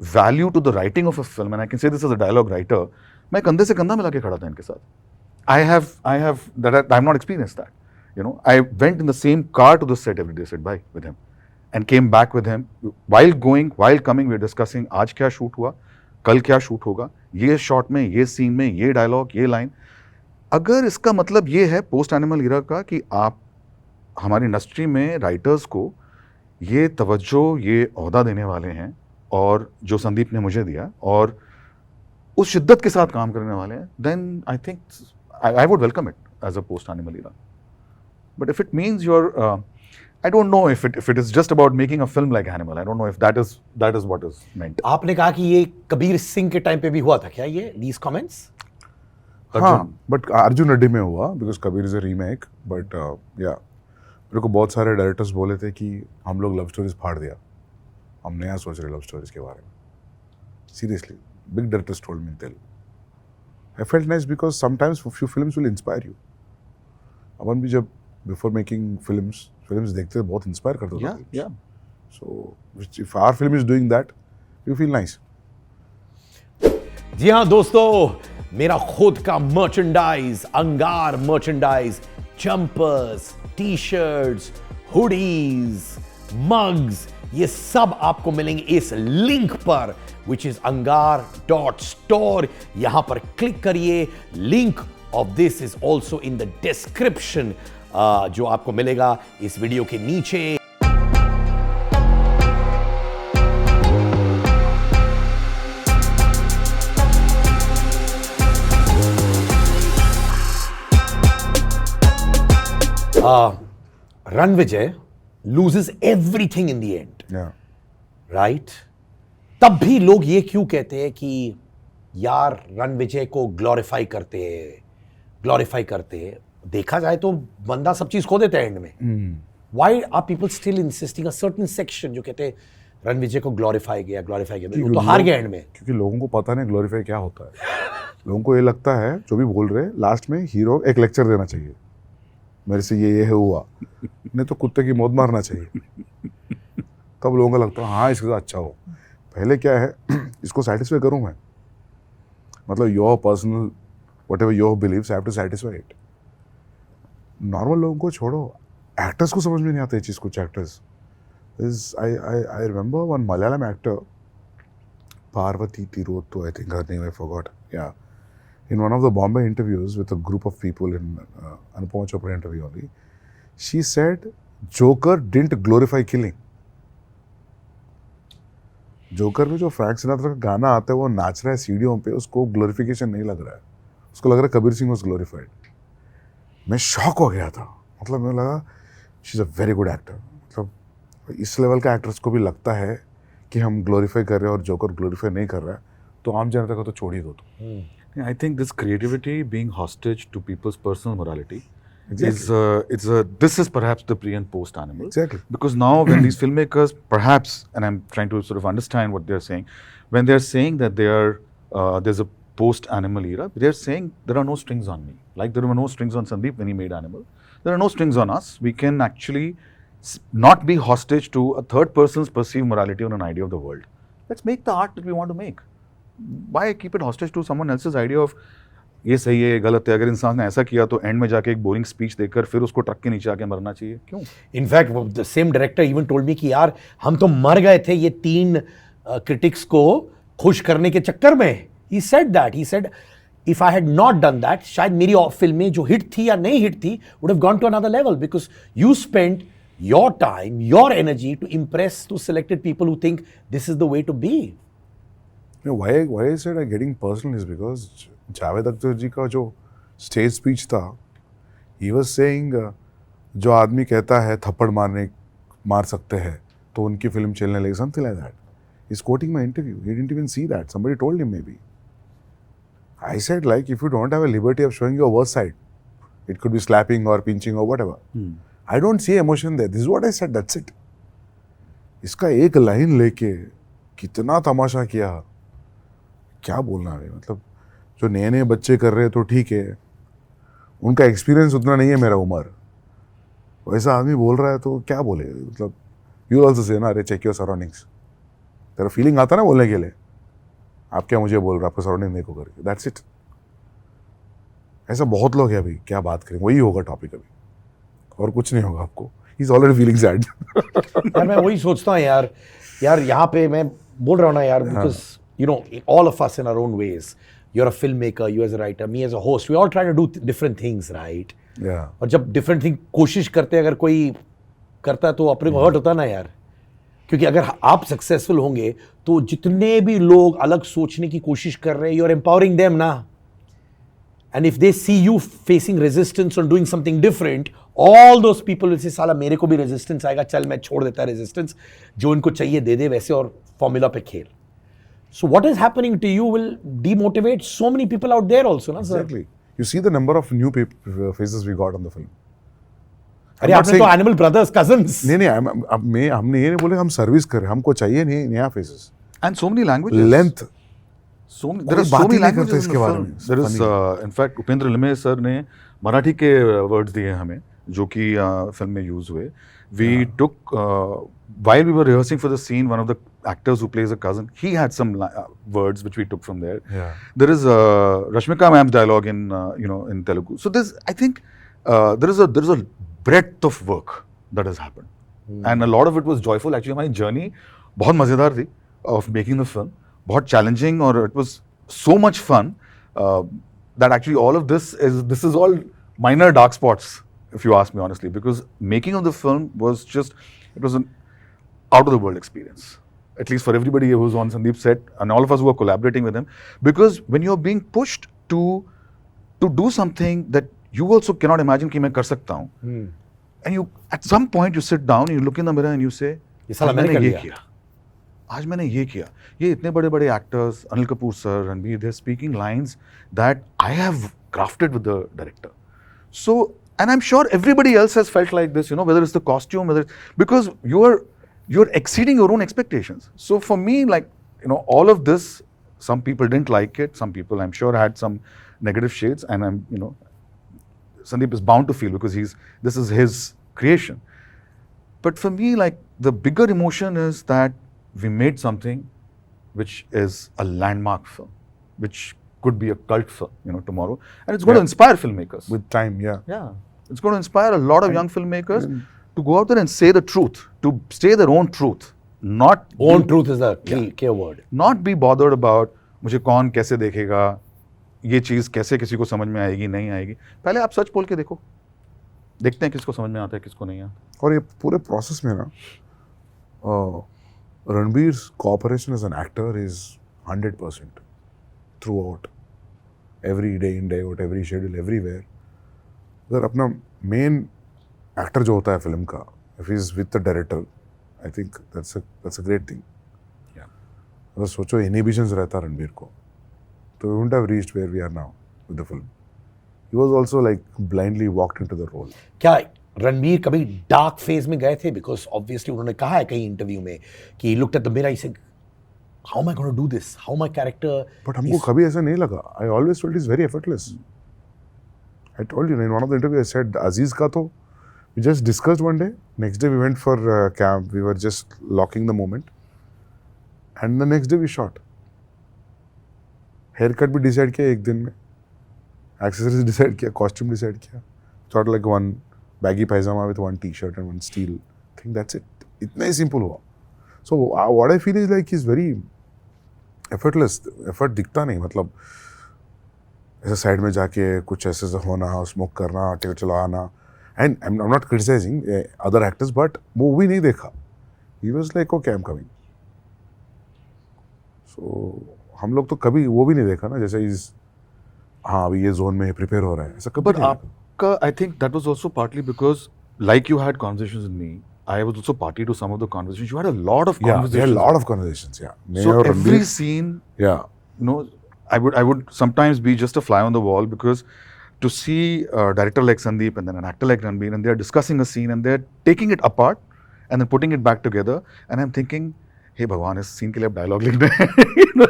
value to the writing of a film, and I can say this as a dialogue writer, मैं कंधे से कंधा मिला के खड़ा था इनके साथ. I have not experienced that. You know, I went in the same car to the set every day, said bye with him, and came back with him. While going, while coming, we were discussing आज क्या shoot हुआ, कल क्या shoot होगा, ये shot में, ये scene में, ये डायलॉग, ये लाइन. अगर इसका मतलब ये है पोस्ट एनिमल ईरा का कि आप हमारी इंडस्ट्री में राइटर्स को ये तवज्जो, ये ओहदा देने वाले हैं, और जो संदीप ने मुझे दिया, और उस शिद्दत के साथ काम करने वाले हैं, then I think I would welcome it as a post Animal era. But if it means your I don't know if it is just about making a film like Animal. I don't know if that is what is meant. आपने कहा कि ये कबीर सिंह के time पे भी हुआ था क्या ये these comments? हाँ, बट अर्जुन रेड्डी में हुआ because Kabir is a remake. But या मेरे को बहुत सारे डायरेक्टर्स बोले थे कि हम लोग लव स्टोरीज फाड़ दिया, हम नया सोच रहे लव स्टोरीज के बारे में. Seriously, big directors told me tell. I felt nice because sometimes few films will inspire you. अपन भी जब बिफोर मेकिंग फिल्म्स देखते बहुत इंस्पायर करते थे. Yeah. So if our film is doing that, you feel nice. जी हाँ दोस्तों, मेरा खुद का merchandise, Angaar merchandise, jumpers, T shirts, hoodies, mugs, ये सब आपको मिलेंगे इस लिंक पर विच इज angar.store. यहां पर क्लिक करिए. Link of this is also in the description, जो आपको मिलेगा इस वीडियो के नीचे. Ranvijay loses everything in the end. Yeah. Right? तब भी लोग ये क्यों कहते हैं कि यार रणविजय को ग्लोरीफाई करते हैं. देखा जाए तो बंदा सब चीज खो देता है एंड में. Why are people still insisting, a certain section जो कहते हैं रणविजय को ग्लोरीफाई किया, वो तो हार गया एंड में. क्योंकि लोगों को पता नहीं ग्लोरीफाई क्या होता है. लोगों को ये लगता है, जो भी बोल रहे हैं, लास्ट में हीरो एक लेक्चर देना चाहिए, मेरे से ये हुआ, नहीं तो कुत्ते की मौत मारना चाहिए. तब लोगों को लगता है हाँ इसके साथ अच्छा हो. पहले क्या है, इसको सेटिस्फाई करूँ मैं, मतलब your personal whatever your beliefs, I have to satisfy it. Normal लोगों को छोड़ो, एक्टर्स को समझ में नहीं आता ये चीज़. कुछ actors is I remember one Malayalam actor, Parvathy Thiruvothu, I think her name, I forgot. या in one of the Bombay interviews with a group of people in Anupama Chopra interview only, she said Joker didn't glorify killing. Joker में जो Frank Sinatra का गाना आता है, वो नाच रहा है सीढ़ियों पे, उसको ग्लोरिफिकेशन नहीं लग रहा है, उसको लग रहा है कबीर सिंह वाज ग्लोरिफाइड. मैं शॉक हो गया था. मतलब मुझे लगा she is a very good actor. मतलब इस लेवल का एक्टर्स को भी लगता है कि हम ग्लोरीफाई कर रहे हैं और जोकर ग्लोरीफाई नहीं कर रहा है, तो आम जनता को तो छोड़ ही दो. तो I think this creativity being hostage to people's personal morality this is perhaps the pre and post Animal. Exactly. Because now when these filmmakers perhaps, and I'm trying to sort of understand what they're saying, when they're saying that there's a post Animal era, they're saying there are no strings on me. Like there were no strings on Sandeep when he made Animal. There are no strings on us. We can actually not be hostage to a third person's perceived morality or an idea of the world. Let's make the art that we want to make. Why keep it hostage to someone else's idea of ये सही है, ये गलत है. अगर इंसान ने ऐसा किया तो एंड में जाके एक बोरिंग स्पीच देकर फिर उसको ट्रक के नीचे आके मरना चाहिए, क्यों? In fact the same director even told me कि यार हम तो मर गए थे ये 3 क्रिटिक्स को खुश करने के चक्कर में. He said if I had not done that, शायद मेरी फिल्म में जो हिट थी या नहीं हिट थी would have gone to another level, because you spent your time, your energy to impress to selected people who think this is the way to be. You know, why I said I'm getting personal is because Javed Akhtar जी का जो stage speech था, he was saying जो आदमी कहता है थप्पड़ मार सकते हैं तो उनकी फिल्म चलने लगी, something like that. He's quoting my interview. He didn't even see that. Somebody told him maybe. I said, like, if you don't have a liberty of showing your worst side, it could be slapping or pinching or whatever. I don't see emotion there. This is what I said. That's it. इसका एक line लेके कितना तमाशा किया, क्या बोलना है मतलब. जो नए नए बच्चे कर रहे हैं तो ठीक है, उनका एक्सपीरियंस उतना नहीं है मेरा उम्र, वैसा आदमी बोल रहा है तो क्या बोले मतलब. यू ऑल्सो से ना, अरे चेक योर सराउंडिंग्स. तेरा फीलिंग आता ना बोलने के लिए, आप क्या मुझे बोल रहे हो, आपका सराउंडिंग देखो करके. That's it. ऐसा बहुत लोग हैं अभी, क्या बात करें, वही होगा टॉपिक अभी, और कुछ नहीं होगा आपको. He is already feeling sad. यार मैं वही सोचता हूँ यार यहाँ पे मैं बोल रहा हूँ ना यार, because you know all of us in our own ways, you are a film maker, you as a writer, me as a host, we all try to do different things, right. और जब different thing कोशिश करते हैं, अगर कोई करता है तो अपने को हर्ट होता है ना यार. क्योंकि अगर आप सक्सेसफुल होंगे तो जितने भी लोग अलग सोचने की कोशिश कर रहे हैं, यू आर एम्पावरिंग देम ना. And if they see you facing resistance और doing something different, all those people will say साला मेरे को भी रेजिस्टेंस आएगा, चल मैं छोड़ देता रेजिस्टेंस, जो इनको चाहिए दे दे वैसे, और फॉर्मूला पे खेल. So what is happening to you will demotivate so many people out there also, na sir? Exactly. You see the number of new faces we got on the film. अरे आपने तो एनिमल ब्रदर्स कजन्स. नहीं हमने ये नहीं बोले हम service कर रहे, हमको चाहिए नहीं नया faces. And so many languages. Length. There are so many languages in the film. There is, in fact, Upendra Limaye sir ने मराठी के वर्ड्स दिए हमें, जो कि फिल्म में यूज हुए. We took while we were rehearsing for the scene, one of the actors who plays a cousin, he had some words which we took from there. There is Rashmika ma'am's dialogue in in Telugu. So there's, I think there is a breadth of work that has happened, and a lot of it was joyful. Actually, my journey बहुत मजेदार थी of making the film, बहुत challenging, or it was so much fun that actually all of this is all minor dark spots, if you ask me honestly, because making of the film was just, it was an out of the world experience, at least for everybody who was on Sandeep's set and all of us who were collaborating with him, because when you're being pushed to do something that you also cannot imagine कि मैं कर सकता हूँ, and you at some point you sit down, you look in the mirror and you say, आज मैंने ये किया, आज मैंने ये किया. ये इतने बड़े बड़े actors, Anil Kapoor sir, Ranbir, they're speaking lines that I have crafted with the director. So, and I'm sure everybody else has felt like this, whether it's the costume, whether it's, because you're exceeding your own expectations. So for me, like, all of this, some people didn't like it, some people I'm sure had some negative shades, and Sandeep is bound to feel, because this is his creation. But for me, like, the bigger emotion is that we made something which is a landmark film, which could be a cult film, tomorrow, and it's going to inspire filmmakers. With time, Yeah. It's going to inspire a lot of young filmmakers to go out there and say the truth, to say their own truth, not own truth is the key word. Not be bothered about मुझे कौन कैसे देखेगा, ये चीज़ कैसे किसी को समझ में आएगी नहीं आएगी. पहले आप सच बोल के देखो, देखते हैं किसको समझ में आता है किसको नहीं आता. और ये पूरे प्रोसेस में ना Ranbir's cooperation as an actor is 100% throughout, every day in day out, every schedule, everywhere. अगर अपना मेन एक्टर जो होता है फिल्म का, if he is with the director, I think that's a great thing. अगर सोचो इनहिबिशंस रहता रणबीर को, तो we wouldn't have reached where we are now with the film. He was also like blindly walked into the role. क्या रणबीर कभी dark phase में गए थे? बिकॉज ऑब्वियसली उन्होंने कहा है कई इंटरव्यू में कि looked at the mirror, he said how am I going to do this? How my character? But हमको कभी ऐसा नहीं लगा. I always felt it's very effortless. I told you in one of the interviews, I said Aziz का तो we just discussed one day. Next day we went for camp. We were just locking the moment. And the next day we shot. Haircut भी decide किया एक दिन में. Accessories decide किया. Costume decide किया. Shot like one baggy pajama with one t-shirt and one steel thing. That's it. इतना ही simple हुआ. So what I feel is like he's very effortless. Effort दिखता नहीं, मतलब ऐसे साइड में जाके कुछ ऐसे होना, स्मोक करना, टिकट चलाना. And I am not criticising other actors, but movie नहीं देखा. He was like okay I am coming. So हम लोग तो कभी वो भी नहीं देखा ना, जैसे इस हाँ अभी ये जोन में प्रिपेयर हो रहा है, ऐसा कभी But नहीं देखा. आपका, I think that was also partly because, like you had conversations with me, I was also party to some of the conversations. You had a lot of Yeah, we conversations. had a lot of conversations. Yeah. So Mayor, every Ranbir, scene, yeah. you know, I would sometimes be just a fly on the wall, because to see a director like Sandeep and then an actor like Ranbir, and they're discussing a scene and they're taking it apart and then putting it back together, and I'm thinking, hey भगवान, इस scene के लिए अब dialogue लिखना है, you know,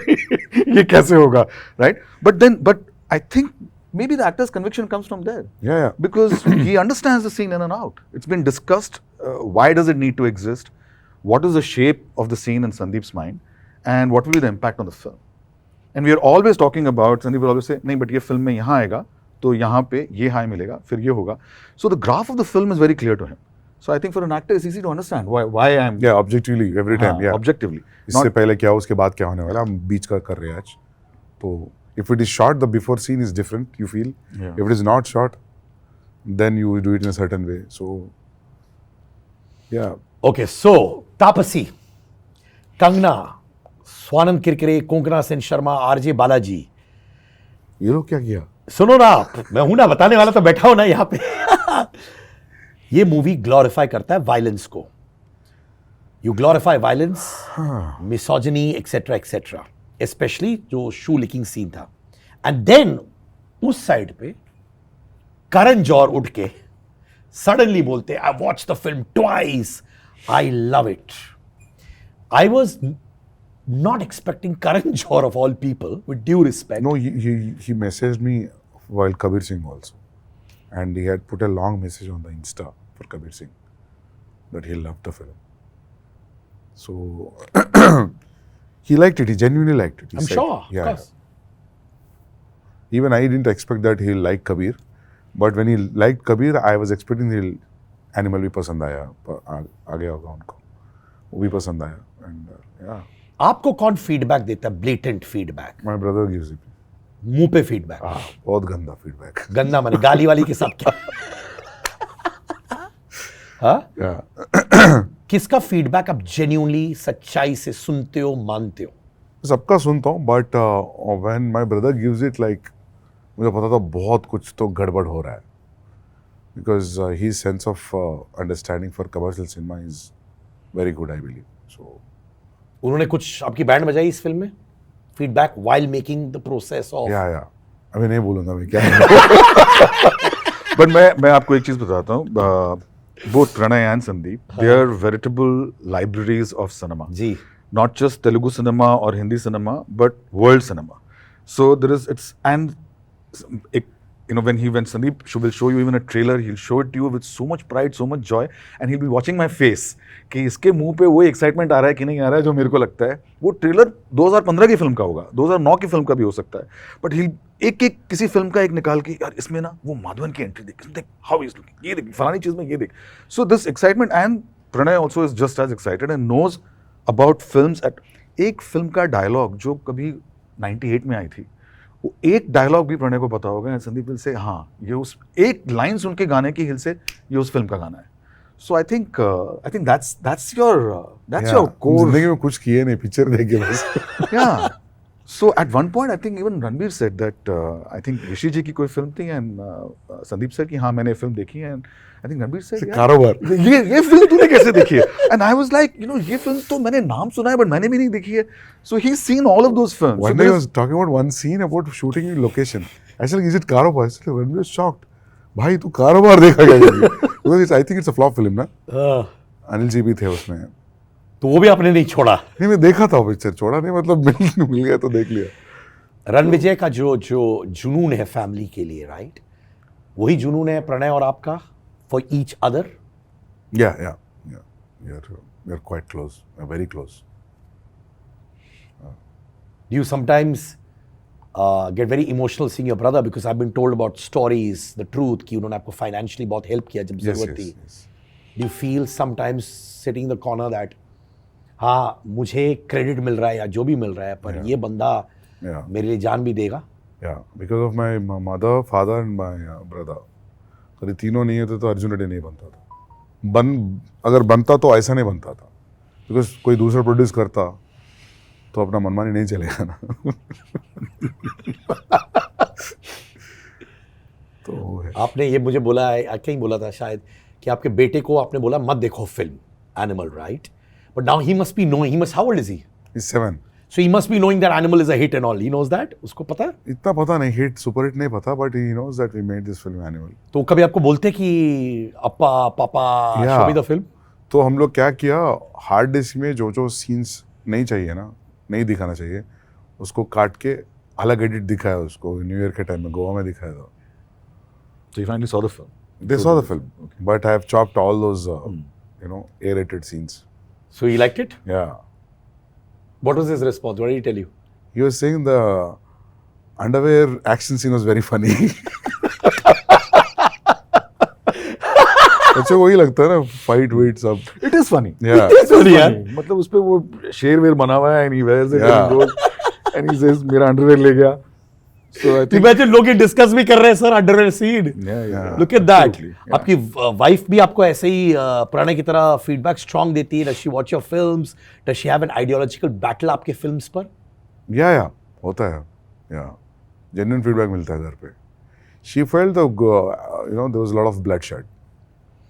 ये कैसे होगा, right? But I think maybe the actor's conviction comes from there. Yeah, yeah. Because he understands the scene in and out. It's been discussed. Why does it need to exist? What is the shape of the scene in Sandeep's mind? And what will be the impact on the film? And we are always talking about, Sandeep will always say, नहीं but ये film में यहाँ आएगा, तो यहाँ पे ये high मिलेगा, फिर ये होगा. So the graph of the film is very clear to him. So I think for an actor it's easy to understand why I'm... Yeah, objectively, every time, yeah. Objectively. इससे पहले क्या, उसके बाद क्या होने वाला, हम बीच का कर रहे हैं आज. तो if it is shot, the before scene is different, you feel. Yeah. If it is not shot, then you do it in a certain way. So, yeah. Okay, so Taapsee, Kangana, Swanand Kirkire, Konkona Sen Sharma, RJ Balaji. ये लोग क्या किया? सुनो ना आप, मैं हूं ना, बताने वाला तो बैठा हूं ना यहां पे. ये मूवी ग्लोरीफाई करता है वायलेंस को. You glorify violence, misogyny etcetera etcetera, specially जो शू लिकिंग सीन था. एंड देन उस साइड पे करण जौहर उठ के सडनली बोलते, I watch the film twice, I love it. I was not expecting Karan Johar of all people, with due respect. No, he messaged me while Kabir Singh also. And he had put a long message on the Insta for Kabir Singh that he loved the film. So, he liked it. He genuinely liked it. He I'm said, sure, of yeah, course. yeah. Even I didn't expect that he'll like Kabir. But when he liked Kabir, I was expecting he'll Animal भी पसंद आया, आ गया होगा उनको. वो भी पसंद आया. And yeah. आपको कौन फीडबैक देता है? Blatant feedback, My brother gives it. मुंह पे फीडबैक. बहुत गंदा फीडबैक. गंदा माने गाली वाली के साथ क्या? हाँ? Yeah. किसका फीडबैक आप जेन्युइनली सच्चाई से सुनते हो, मानते हो? सबका सुनता हूँ, but when my brother gives it, like मुझे पता था बहुत कुछ तो गड़बड़ हो रहा है, because he sense of understanding for commercial cinema is very good, I believe. So उन्होंने कुछ आपकी बैंड बजाई इस फिल्म में? Feedback while making the process of? या अभी नहीं बोलूंगा मैं क्या. बट मैं आपको एक चीज बताता हूँ. Both Pranay and Sandeep, they are veritable libraries of cinema. जी. Not just Telugu cinema or Hindi cinema, but world cinema. So there is, it's, and you know, when Sandeep will show you even a trailer, he'll show it to you with so much pride, so much joy, and he'll be watching my face कि इसके मुंह पे वो excitement आ रहा है कि नहीं आ रहा है जो मेरे को लगता है. वो ट्रेलर 2015 की फिल्म का होगा, 2009 की फिल्म का भी हो सकता है, बट ही एक किसी फिल्म का एक निकाल के, यार इसमें ना वो माधवन की एंट्री देख, हाउ इज लुकिंग, ये देख, फलानी चीज में ये देख. So this excitement, and Pranay also is just as excited and knows about films. एट एक फिल्म का डायलॉग जो कभी 98 में आई थी, वो एक डायलॉग भी प्रणय को पता होगा. एंड संदीप हिल से, हाँ ये उस एक लाइन सुन के गाने की हिल से ये उस फिल्म का गाना है. So I think that's your core. जिंदगी में कुछ किए नहीं, पिक्चर देख के बस. Yeah. So at one point I think even Ranbir said that I think ऋषि जी की कोई फिल्म थी, and संदीप सर की, हाँ मैंने फिल्म देखी है, and I think Ranbir said, कारोबार. ये फिल्म तूने कैसे देखी है? And I was like, you know, ये फिल्म तो मैंने नाम सुना है, but मैंने भी नहीं देखी है. So he's seen all of those films. One day I was talking about one scene about shooting in location. I said, is it कारोबार? I said, Ranbir was shocked. भाई तू कारोबार देखा क्या? Because I think it's a flop film ना. अनिल जी भी थे उसमें. तो वो भी आपने नहीं छोड़ा? नहीं, मैं देखा था वो पिक्चर, छोड़ा नहीं, मतलब मिल गया तो देख लिया. रणविजय का जो जुनून है फैमिली के लिए, राइट, वही जुनून है प्रणय और आपका for each other? Yeah. We are quite close, very close. Do you sometimes get very emotional seeing your brother, because I've been told about stories, the truth कि उन्होंने आपको financially बहुत help किया जब जरूरत थी. Do you feel sometimes sitting in the corner that हाँ मुझे क्रेडिट मिल रहा है या जो भी मिल रहा है, पर ये बंदा मेरे लिए जान भी देगा? Yeah, because of my mother, father and my brother. तो ये तीनों नहीं होते तो अर्जुन रेड्डी नहीं बनता था. अगर बनता तो ऐसा नहीं बनता था. बिकॉज कोई दूसरा प्रोड्यूस करता तो अपना मनमानी नहीं चलेगा ना. तो वो है. आपने ये मुझे बोला है, कहीं बोला था शायद, कि आपके बेटे को आपने बोला मत देखो film animal, right? But now he must be knowing, he must, how old is he? He's 7. So he must be knowing that Animal is a hit and all. He knows that? उसको पता है? इतना पता नहीं, hit super hit नहीं पता, but he knows that we made this film Animal. तो कभी आपको बोलते कि अप्पा पापा Yeah. show me the film? तो हम लोग क्या किया, हार्ड डिस्क में जो सीन्स नहीं चाहिए ना, नहीं दिखाना चाहिए, उसको काट के अलग एडिट दिखाया उसको. न्यू ईयर के टाइम में गोवा में दिखाया था. So you finally saw the film. They saw the film, but I have chopped all those, A-rated scenes. So he liked it? Yeah. What was his response? What did he tell you? He was saying the underwear action scene was very funny. अच्छा वही लगता है ना, fight wait सब. It is funny. Yeah. It's funny, यार. मतलब उसपे वो शेर वेर बना हुआ है and he wears it Yeah. and goes and he says मेरा अंडरवेयर ले गया. So I think Imagine लोग डिस्कस भी कर रहे हैं sir underwear scene. yeah. Look at that. Absolutely, yeah. आपकी वाइफ भी आपको ऐसे ही पुराने की तरह फीडबैक स्ट्रांग देती है? Does she watch your films? Does she have an ideological battle आपके फिल्म्स पर? या होता है. या जेन्युइन फीडबैक मिलता है घर पे. She felt the there was a lot of bloodshed.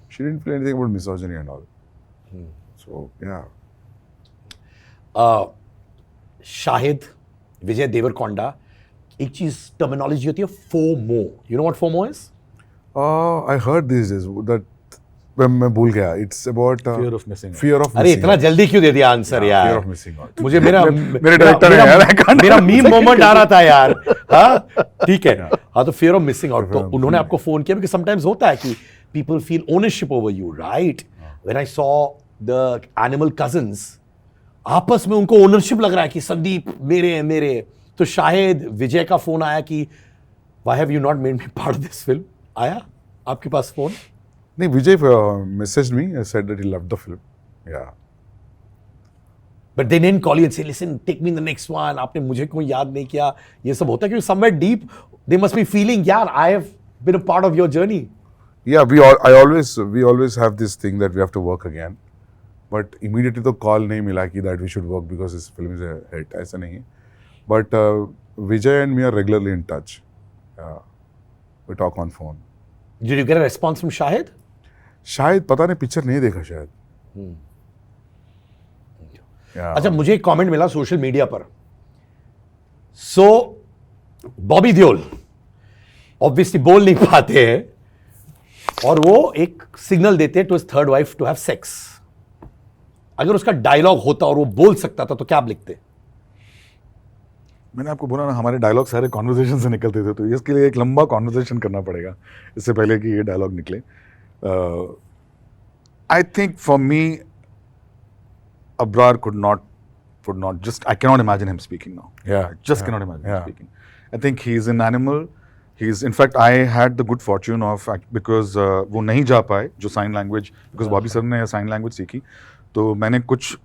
She didn't feel anything about misogyny and all. So yeah. Shahid, Vijay Deverakonda, एक चीज टर्मिनोलॉजी होती है FOMO. You know what FOMO is? I heard these days that मैं भूल गया. It's about Fear of missing out. Fear of अरे missing इतना out. जल्दी क्यों दे दिया आंसर Fear यार? of missing out. मुझे मेरा मेरे director है यार, I can't मेरा answer मीम मोमेंट आ रहा था यार. हाँ ठीक है. Yeah. हाँ तो फियर ऑफ मिसिंग आउट. तो Fear of उन्होंने missing आपको फोन किया क्योंकि समटाइम्स होता है कि people feel ownership over you, right? When I saw the animal cousins, आपस में उनको ओनरशिप लग रहा है कि संदीप मेरे हैं मेरे. तो शायद विजय का फोन आया कि why have you not made me part of this film? आया आपके पास फोन? नहीं, विजय messaged me and said that he loved the film. Yeah. But they didn't call you and say, listen, take me in the next one. आपने मुझे कोई याद नहीं किया. ये सब होता है क्योंकि somewhere deep they must be feeling, यार, I have been a part of your journey. Yeah, we always have this thing that we have to work again. But immediately तो call नहीं मिला कि that we should work because this film is a hit. ऐसा नहीं है. But Vijay and me are regularly in touch. We talk on phone. Did you get a response from Shahid? शायद पता नहीं, पिक्चर नहीं देखा शायद. Yeah. अच्छा, मुझे एक कमेंट मिला सोशल मीडिया पर. सो बॉबी देओल ऑब्वियसली बोल नहीं पाते हैं और वो एक सिग्नल देते हैं to his third wife to have sex. अगर उसका डायलॉग होता और वो बोल सकता था तो क्या आप लिखते? मैंने आपको बोला ना, हमारे डायलॉग सारे कॉन्वर्सेशन से निकलते थे, तो इसके लिए एक लंबा कॉन्वर्सेशन करना पड़ेगा इससे पहले कि ये डायलॉग निकले. I think for me Abrar could not just, I cannot imagine him speaking now. Yeah. I just cannot imagine him Yeah. speaking. I think he's an animal. In fact, I had the good fortune of, because वो नहीं जा पाए जो sign language, because Bobby sir ने sign language सीखी, तो मैंने कुछ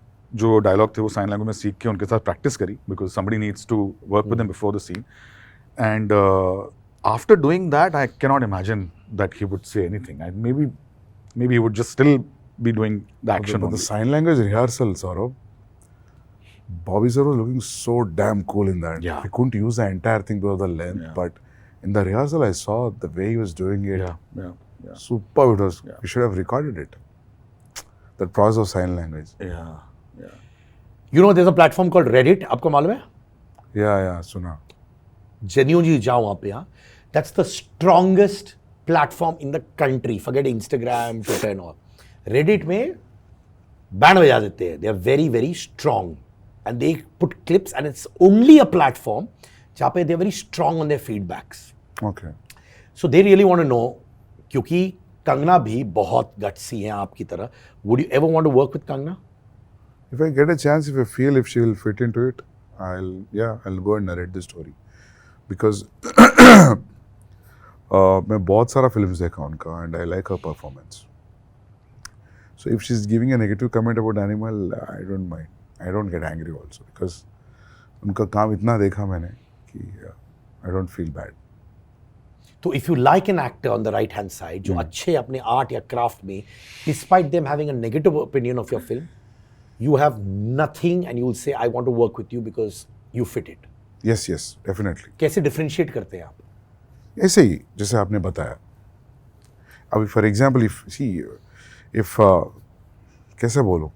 जो डायलॉग थे वो साइन लैंग्वेज में सीख के उनके साथ प्रैक्टिस करी, because somebody needs to work with them before the scene. And after doing that, I cannot imagine that he would say anything. Maybe he would just still be doing the action But only. the sign language rehearsal, Saurabh, Bobby sir was looking so damn cool in that. Yeah. He couldn't use the entire thing because of the length, Yeah. but in the rehearsal, I saw the way he was doing it. Yeah. Superb it was. Yeah. We should have recorded it. That process of sign language. Yeah. You know, there's a platform called Reddit. आपको मालूम है? Yeah, सुना. Genuinely जाओ वहाँ पे. हाँ, that's the strongest platform in the country. Forget Instagram, Twitter and all. Reddit में band बजा देते हैं. They are very, very strong. And they put clips and it's only a platform जहाँ पे they are very strong on their feedbacks. Okay. So they really want to know, क्योंकि कंगना भी बहुत gutsy हैं आपकी तरह. Would you ever want to work with Kangana? If I get a chance, if I feel if she will fit into it, I'll go and narrate the story. Because मैं बहुत सारा films देखा उनका and I like her performance. So if she's giving a negative comment about animal, I don't mind. I don't get angry also because उनका काम इतना देखा मैंने कि I don't feel bad. तो if you like an actor on the right hand side जो अच्छे अपने आर्ट या क्राफ्ट में, despite them having a negative opinion of your film, you have nothing and you will say I want to work with you because you fit it. Yes, yes, definitely. कैसे differentiate करते हैं आप? ऐसे ही जैसे आपने बताया. अभी फॉर एग्जाम्पल इफ कैसे बोलूँ,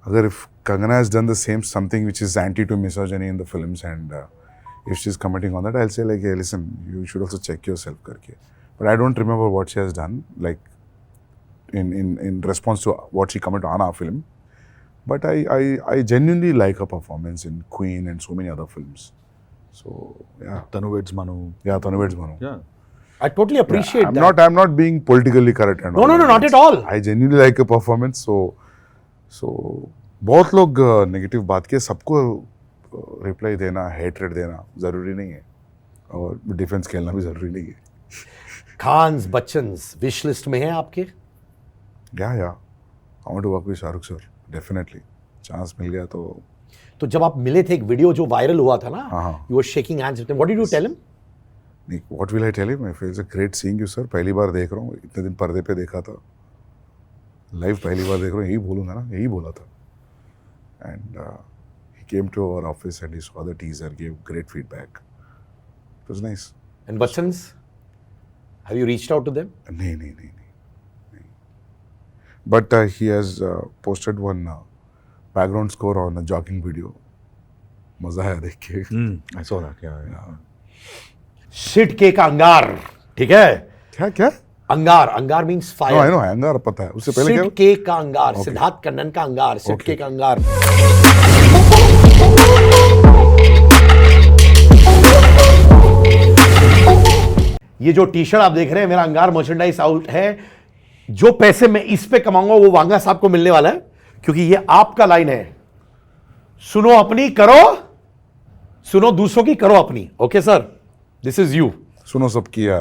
अगर if Kangana has done the same something which is anti to misogyny in the films and if she's commenting on that, I'll say like, hey, listen, you should also check yourself करके. But I don't remember what she has done like in response to what she commented on our film. But I genuinely like her performance in Queen and so many other films. So yeah. Tanuved's Manu. Yeah, Tanuved's Manu. Yeah. I totally appreciate I'm that. I'm not being politically correct and No, all no, no, that. not at all. I genuinely like her performance. So बहुत लोग negative बात के सबको reply देना, hatred देना जरूरी नहीं है, और डिफेंस खेलना भी जरूरी नहीं है. खान्स बच्चन्स विश लिस्ट में है आपके? या I want to work with Shahrukh sir, definitely. Chance मिल गया तो जब आप मिले थे, एक वीडियो जो वायरल हुआ था ना, हाँ. You were shaking hands with him. What did you tell him? What will I tell him? I feels a great seeing you sir. पहली बार देख रहा हूँ, इतने दिन पर्दे पे देखा था, लाइव पहली बार देख रहा हूँ, यही बोलूँगा ना, यही बोला था. And he came to our office and he saw the teaser, gave great feedback. It was nice. And Bachchans, have you reached out to them? नहीं. But he has posted one background score on a jogging video. मजा आया देख के. I saw that. Yeah. Shit के का अंगार, ठीक है? क्या? अंगार means No, fire. I know, अंगार पता है. उससे पहले क्या? सिट के का अंगार, Okay. सिद्धार्थ कन्नन का अंगार, सिट Okay. के का अंगार. ये जो टी शर्ट आप देख रहे हैं, मेरा अंगार मर्चेंडाइज आउट है. जो पैसे मैं इस पे कमाऊंगा वो वांगा साहब को मिलने वाला है, क्योंकि ये आपका लाइन है. सुनो अपनी, करो, सुनो दूसरों की, करो अपनी. Okay sir, this is you. सुनो सब किया.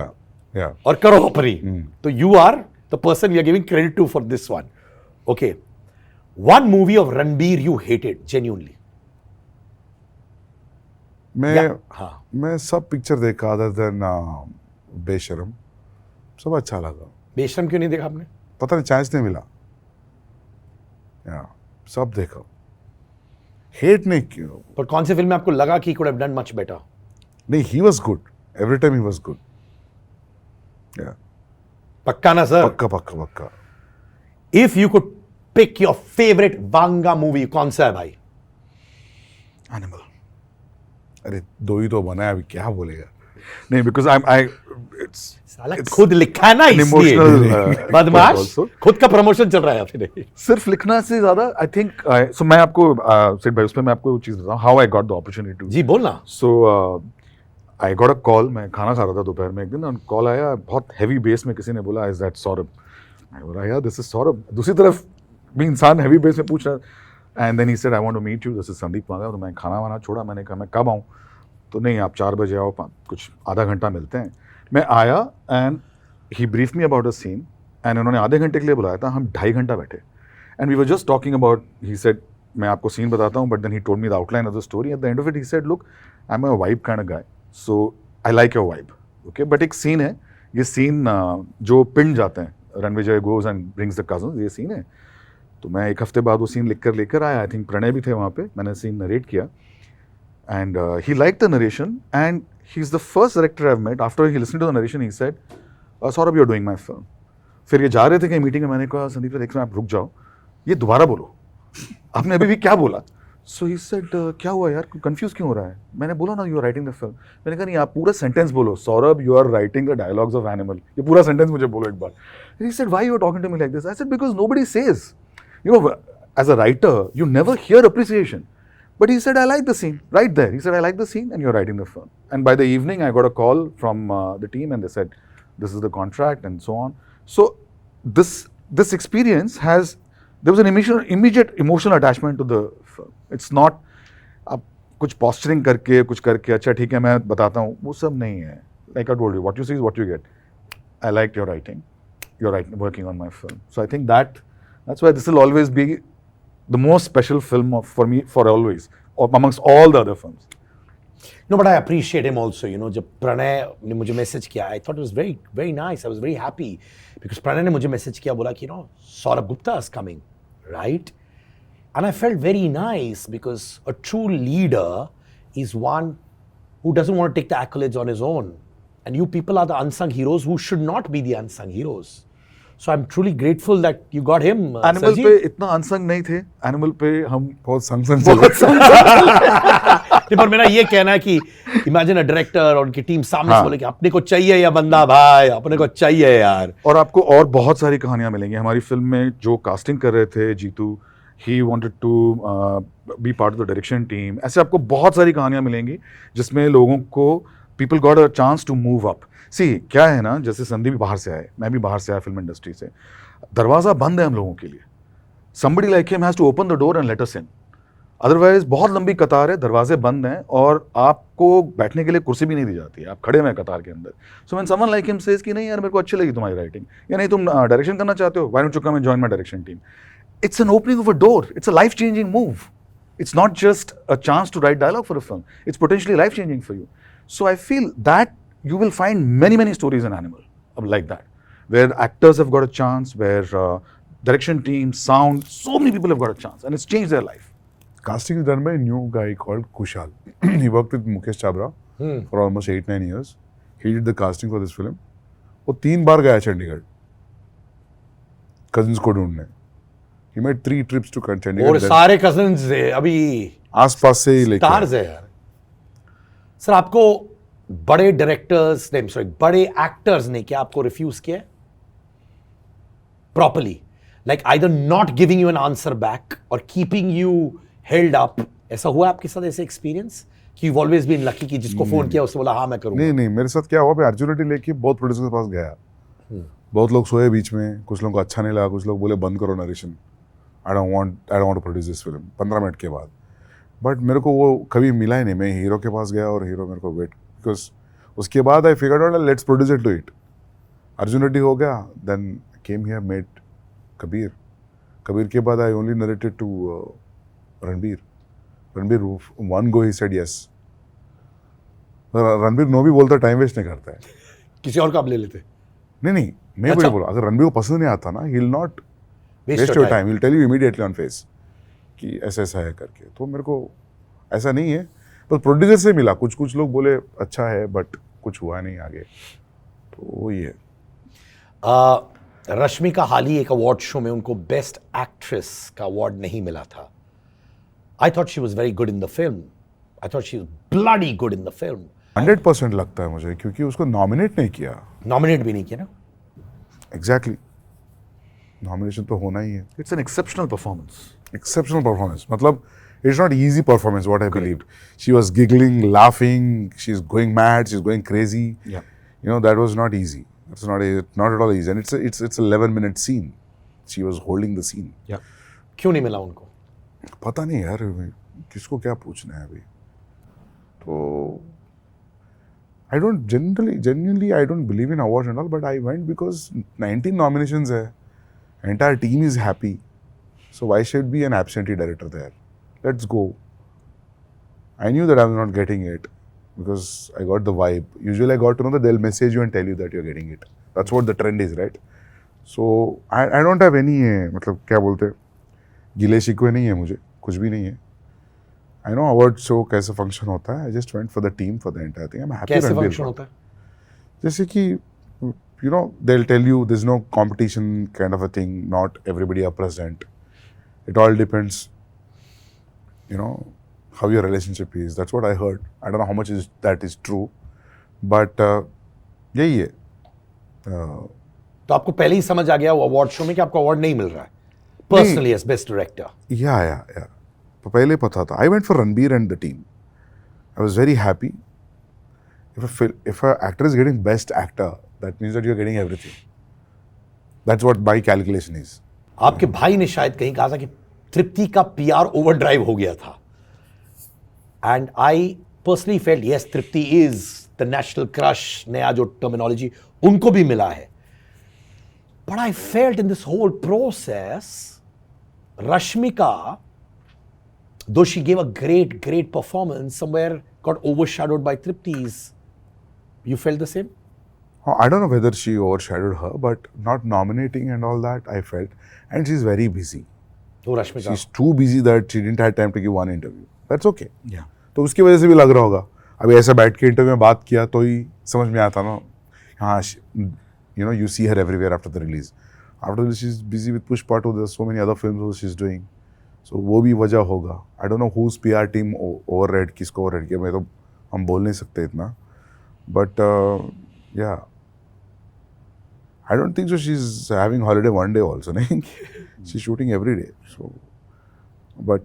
Yeah. और करो अपनी. तो you are the person we are giving credit to for this one. Okay, one movie of Ranbir you hated genuinely. मैं सब पिक्चर देखा अदर देन बेशरम. सब अच्छा लगा. बेशरम क्यों नहीं देखा आपने? पता नहीं, चांस नहीं मिला. या सब देखा. हेट नहीं क्यों. पर कौन सी फिल्म में आपको लगा कि could have done much better? नहीं, he was good. Every time he was good. या पक्का ना सर? पक्का. If you could pick your favourite Vanga movie, कौन सा है भाई? Animal. अरे दो ही तो बनाया, अभी क्या बोलेगा. नहीं, because it's साला खुद लिखा है ना, an इसलिए emotional, बदमाश. also. खुद का प्रमोशन चल रहा है आपने. सिर्फ लिखना से ज्यादा आई थिंक. सो मैं आपको सिड भाई, उसमें मैं आपको चीज बताऊं, how I got the opportunity to. जी बोलना. So I got a call. मैं खाना खा रहा था दोपहर में एक दिन, और कॉल आया बहुत हैवी बेस में. किसी ने बोला, इज दैट सौरभ? मैं बोला, यार दिस इज सौरभ. दूसरी तरफ भी इंसान हैवी बेस में पूछ रहा है. And then he said, I want to meet you, this is Sandeep Vanga. तो मैं खाना वाना छोड़ा. मैंने कहा मैं कब आऊँ? तो नहीं, आप 4 बजे आओ, कुछ आधा घंटा मिलते हैं. मैं आया and he brief me about a scene, एंड उन्होंने आधे घंटे के लिए बुलाया था. हम 2.5 घंटा बैठे, and we were just talking about. He said, मैं आपको सीन बताता हूँ, but then he told me the outline of the story. At the end of it he said, look, I am a vibe kind of guy, so I like your vibe. Okay, but एक scene है, ये scene जो पिंड जाते हैं, Ranvijay goes and brings the cousins, ये scene है. तो मैं 1 हफ्ते बाद वो सीन लेकर आया. आई थिंक प्रणय भी थे वहाँ पे. मैंने सीन नरेट किया, and he liked the narration, and he's the first director I've met. After he listened to the narration, he said, Saurabh, you're doing my film. फिर ये जा रहे थे कहीं मीटिंग में. मैंने कहा, संदीप एक मिनट आप रुक जाओ, ये दोबारा बोलो, आपने अभी भी क्या बोला. सो ही सेड, क्या हुआ यार, कंफ्यूज क्यों हो रहा है? मैंने बोला ना, you are writing the film. मैंने कहा नहीं, आप पूरा सेंटेंस बोलो, Saurabh you are writing the dialogues of Animal. ये पूरा सेंटेंस मुझे बोलो एक बार. He said, why you are talking to me like this? I said, because nobody says, you know, as a writer you never hear appreciation. But he said, I like the scene. Right there. He said, I like the scene and you're writing the film. And by the evening, I got a call from the team and they said, this is the contract and so on. So this experience has, there was an immediate emotional attachment to the film. It's not, आप कुछ posturing करके, कुछ करके, अच्छा ठीक है मैं बताता हूँ, वो सब नहीं है. Like I told you, what you see is what you get. I liked your writing. You're working on my film. So I think that's why this will always be the most special film for me for always, or amongst all the other films. No, but I appreciate him also. You know, जब प्रणय ने मुझे message किया, I thought it was very, very nice. I was very happy because Pranay ने मुझे message किया, बोला कि Saurabh Gupta is coming, right? And I felt very nice because a true leader is one who doesn't want to take the accolades on his own. And you people are the unsung heroes who should not be the unsung heroes. So I'm truly grateful that you got him. Animal पे इतना unsung नहीं थे, animal पे हम बहुत संग चले। नहीं, पर मेरा ये कहना है कि इमेजिन अ डायरेक्टर और उनकी टीम सामने से बोले कि अपने को चाहिए या बंदा भाई, अपने को चाहिए यार। और आपको और बहुत सारी कहानियां मिलेंगी हमारी फिल्म में। जो कास्टिंग कर रहे थे Jeetu, he wanted to be part of the direction team. ऐसे आपको बहुत सारी कहानियां मिलेंगी जिसमें लोगों को people got a chance to move up. See क्या है ना, जैसे संदीप बाहर से आए, मैं भी बाहर से आया फिल्म इंडस्ट्री से, दरवाजा बंद है हम लोगों के लिए। somebody like him has to open the door and let us in, otherwise बहुत लंबी कतार है, दरवाजे बंद हैं और आपको बैठने के लिए कुर्सी भी नहीं दी जाती है, आप खड़े हुए हैं कतार के अंदर। So when someone like him says कि नहीं यार मेरे को अच्छी लगी तुम्हारी राइटिंग, या नहीं तुम डायरेक्शन करना चाहते हो, why don't you come and join my direction team, it's an opening of a door, it's a life changing move. It's not just a chance to write dialogue for a film, it's potentially life changing for you. So I feel that you will find many stories in Animal like that, where actors have got a chance, where direction team, sound, so many people have got a chance and it's changed their life. Casting is done by a new guy called Kushal. He worked with Mukesh Chabra for almost 8-9 years. He did the casting for this film. वो 3 बार गया Chandigarh cousins को ढूंढने। He made 3 trips to Chandigarh. और सारे cousins अभी आसपास से ही लेके स्टार्स है यार। सर आपको बड़े डायरेक्टर्स ने, सॉरी बड़े एक्टर्स ने क्या आपको रिफ्यूज किया properly, like either not giving you an answer back और कीपिंग यू हेल्ड अप? ऐसा हुआ आपके साथ, ऐसे एक्सपीरियंस कि यू ऑलवेज बीन लकी कि जिसको फोन किया उसने बोला हाँ मैं करूंगा? नहीं, मेरे साथ क्या हुआ, मैं अर्जुनिटी लेके बहुत प्रोड्यूसर के पास गया। बहुत लोग सोए बीच में, कुछ लोगों को अच्छा नहीं लगा, कुछ लोग बोले बंद करो narration, I don't want to produce this film 15 minute के बाद। बट मेरे को वो कभी मिला ही नहीं। मैं हीरो के पास गया और हीरो मेरे को वेट, बिकॉज उसके बाद I figured out let's produce it to it. Opportunity हो गया, then came here, made Kabir के बाद I only narrated to Ranbir one go he said yes. Ranbir no भी बोलता, टाइम वेस्ट नहीं करता है। किसी और का आप ले लेते? नहीं, मैं वही बोला, अगर रणबीर को पसंद नहीं आता ना, he will not waste your time, he will tell you immediately on face कि ऐसा है करके। तो मेरे को ऐसा नहीं है, बस प्रोड्यूसर से मिला, कुछ लोग बोले अच्छा है बट कुछ हुआ नहीं आगे, तो वही है। रश्मिका हाल ही एक अवार्ड शो में उनको बेस्ट एक्ट्रेस का अवार्ड नहीं मिला था। I thought she was very good in the film, I thought she was bloody good in the film. 100% लगता है मुझे, क्योंकि उसको नॉमिनेट नहीं किया। नॉमिनेट भी नहीं किया ना? एग्जैक्टली, नॉमिनेशन तो होना ही है। It's an exceptional performance. Exceptional performance, मतलब it's not easy performance, what I believed. She was giggling, laughing, she's going mad, she's going crazy. Yeah. You know, that was not easy. It's not at all easy, and it's 11-minute scene. She was holding the scene. Yeah. क्यों नहीं मिला उनको? पता नहीं यार, किसको क्या पूछना है अभी। तो I don't genuinely I don't believe in awards and all, but I went because 19 nominations है, entire team is happy, so why should be an absentee director there? Let's go. I knew that I was not getting it because I got the vibe. Usually I got to know that they'll message you and tell you that you're getting it. That's what the trend is, right? So I don't have any मतलब क्या बोलते हैं, गिले शिकवे नहीं है मुझे, कुछ भी नहीं है। I know award show कैसे फंक्शन होता है। I just went for the team, for the entire thing. I'm happy. कैसे फंक्शन होता है? जैसे कि you know, they'll tell you there's no competition kind of a thing. Not everybody are present. It all depends, you know, how your relationship is. That's what I heard. I don't know how much that is true, but यही है। तो आपको पहले ही समझ आ गया वो award show में कि आपको अवार्ड नहीं मिल रहा है पर्सनली एज बेस्ट डायरेक्टर? या तो पहले पता था। I went for Ranbir and the team. I was very happy. If an actor is getting best actor, that means that you're getting everything. That's what my calculation is. आपके भाई ने शायद कहीं कहा था कि तृप्ति का PR ओवरड्राइव हो गया था, and I personally felt yes, Tripti is the national crush, नया जो टर्मिनोलॉजी उनको भी मिला है। But I felt in this whole process, Rashmika, though she gave a great performance, somewhere got overshadowed by Tripti's. You felt the same? I don't know whether she overshadowed her, but not nominating and all that, I felt. And she's very busy. Oh, Rashmika. She's too busy that she didn't have time to give one interview. That's okay. Yeah. तो उसकी वजह से भी लग रहा होगा. अभी ऐसा बैठ के इंटरव्यू में बात किया तो ही समझ में आता ना. हाँ, you know, you see her everywhere after the release. After the release, she's busy with Pushpa 2. There's so many other films also she's doing. So वो भी वजह होगा. I don't know whose PR team overread, किसको overread किया. मैं तो हम बोल नहीं सकते इतना. But yeah, I don't think so. She's having holiday one day also. नहीं? She's shooting every day. So, but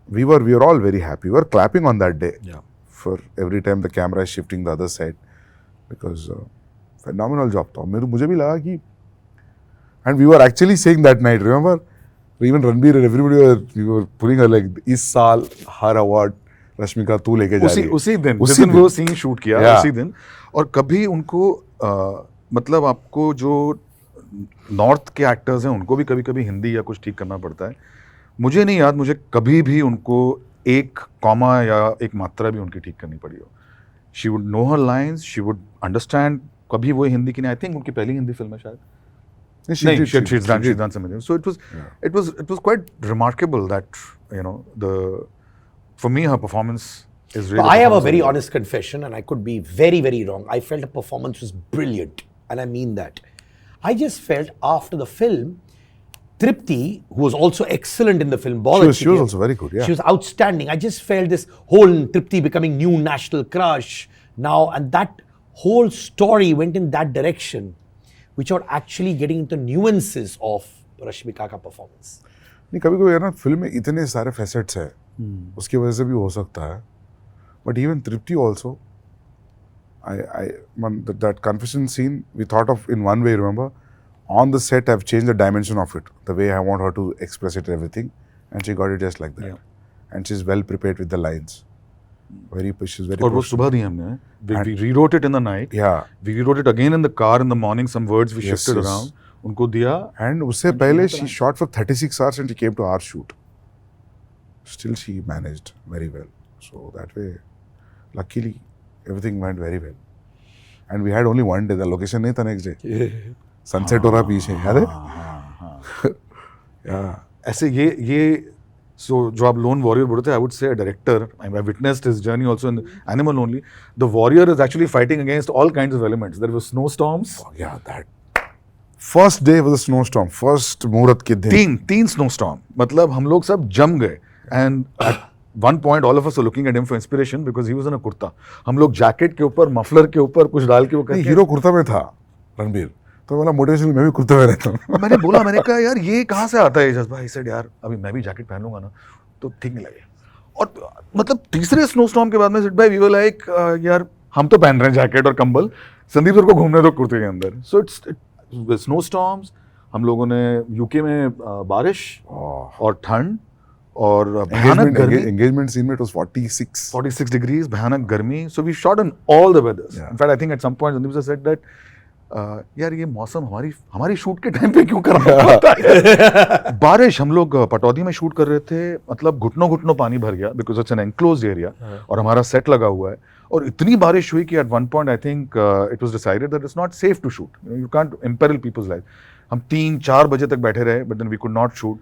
we were all very happy. We were clapping on that day. Yeah. For every time the camera is shifting the other side, because phenomenal job था. मुझे भी लगा कि, and we were actually saying that night. Remember, even Ranbir and everybody we were pulling her like इस साल हर award Rashmika तू लेके जा रही है. उसी दिन जिस दिन वो सीन शूट किया, Yeah. उसी दिन. और कभी उनको मतलब आपको जो नॉर्थ के एक्टर्स हैं उनको भी कभी कभी हिंदी या कुछ ठीक करना पड़ता है. मुझे नहीं याद मुझे कभी भी उनको एक कॉमा या एक मात्रा भी उनकी ठीक करनी पड़ी हो. She would know her lines, she would understand. कभी वो हिंदी की नहीं, आई थिंक उनकी पहली हिंदी फिल्म है शायद. She's done something. So it was quite remarkable that, you know, for me her performance is really. I have a very honest confession, and I could be very, very wrong. I felt the performance was brilliant, and I mean that. I just felt after the film, Tripti, who was also excellent in the film, She was also very good. Yeah. She was outstanding. I just felt this whole Tripti becoming new national crush now, and that whole story went in that direction, which are actually getting into nuances of Rashmika का performance. नहीं, कभी-कभी यार ना film में इतने सारे facets है, उसकी वजह से भी हो सकता है. But even Tripti also, that confession scene we thought of in one way. Remember, on the set I've changed the dimension of it, the way I want her to express it, everything, and she got it just like that. Yeah. And she's well prepared with the lines. She's very. और वो सुबह दी हमने. We rewrote it in the night. Yeah. We rewrote it again in the car in the morning. Some words we shifted around. उनको दिया. And उससे पहले she shot for 36 hours and she came to our shoot. Still she managed very well. So that way, luckily, everything went very well. And we had only one day. The location नहीं था next day. Sunset हो रहा पीछे, याद है? Yeah. ऐसे ये so जो आप lone warrior बोलते हैं, I would say a director. I witnessed his journey also in Animal only. The warrior is actually fighting against all kinds of elements. There were snowstorms. Oh, yeah, that first day was a snowstorm. First मुहूर्त के दिन. तीन snowstorm. मतलब हम लोग सब जम गए. And at one point all of us were looking at him for inspiration because he was in a kurta. हम लोग जैकेट के ऊपर मफलर के ऊपर कुछ डाल के वो करके. हीरो कुर्ता में था रणबीर. तो बोला मोटिवेशन मैं भी कुर्ते में रहता हूँ. मैंने कहा यार ये कहाँ से आता है जज्बा. भाई सेड यार अभी मैं भी जैकेट पहन लूंगा ना तो ठीक नहीं लगेगा. और मतलब तीसरे स्नोस्टॉर्म के बाद में सिड भाई वी वर लाइक यार हम तो पहन रहे हैं जैकेट और कंबल, संदीप सर को घूमने दो कुर्ते के अंदर. So it's snowstorms. हम लोगों ने यूके में बारिश और ठंड और भयानक गर्मी. एंगेजमेंट सीन में इट वाज 46 डिग्रीज, भयानक गर्मी. So we shot in all the weathers. In fact I think at some point Sandeep sir said that यार ये मौसम हमारी शूट के टाइम पे क्यों करना पड़ता है. बारिश. हम लोग पटौदी में शूट कर रहे थे, मतलब घुटनों पानी भर गया because it's an enclosed area और हमारा सेट लगा हुआ है. और इतनी बारिश हुई कि at one point I think it was decided that it's not safe to shoot. You can't imperil people's life. हम 3-4 बजे तक बैठे रहे but then we could not shoot.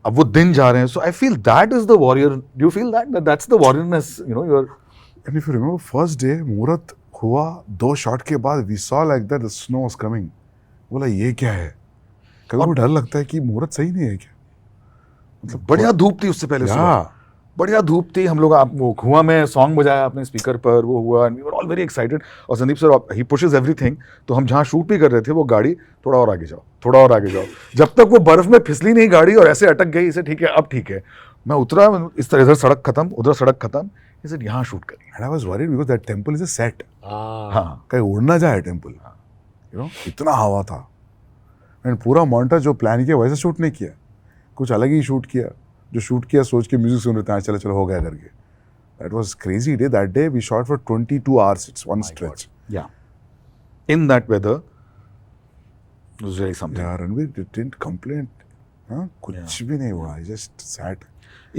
अब वो दिन जा रहे हैं. So I feel that is the warrior. Do you feel that's the warriorness, you know. Your and if you remember first day मुहूर्त हुआ, 2 शॉट के बाद we saw like that the snow was coming. बोला ये क्या है. कभी डर लगता है कि मुहूर्त सही नहीं है क्या. मतलब बढ़िया धूप थी उससे पहले सुबह. बढ़िया धूप थी. हम लोग वो कुआं में सॉन्ग बजाया अपने स्पीकर पर, वो हुआ and we were all very excited. और Sandeep sir he pushes everything. तो हम जहाँ शूट भी कर रहे थे वो गाड़ी थोड़ा और आगे जाओ. जब तक वो बर्फ में फिसली नहीं गाड़ी और ऐसे अटक गई. इसे ठीक है अब ठीक है. मैं उतरा, इस तरह इधर सड़क खत्म उधर सड़क खत्म. He said यहाँ शूट करिए. And I was worried because that temple is a set. हाँ. कहीं उड़ ना जाए टेम्पल. You know, इतना हवा था. एंड पूरा मॉन्टा जो प्लान किया वैसे शूट नहीं किया, कुछ अलग ही शूट किया. जो शूट किया सोच के म्यूजिक सुन रहे थे, चलो हो गया करके. That was crazy day. That day we shot for 22 hours. It's one stretch. Yeah. In that weather, it was really something. Yeah, and we didn't complain. हाँ, कुछ भी नहीं हुआ. I just sat.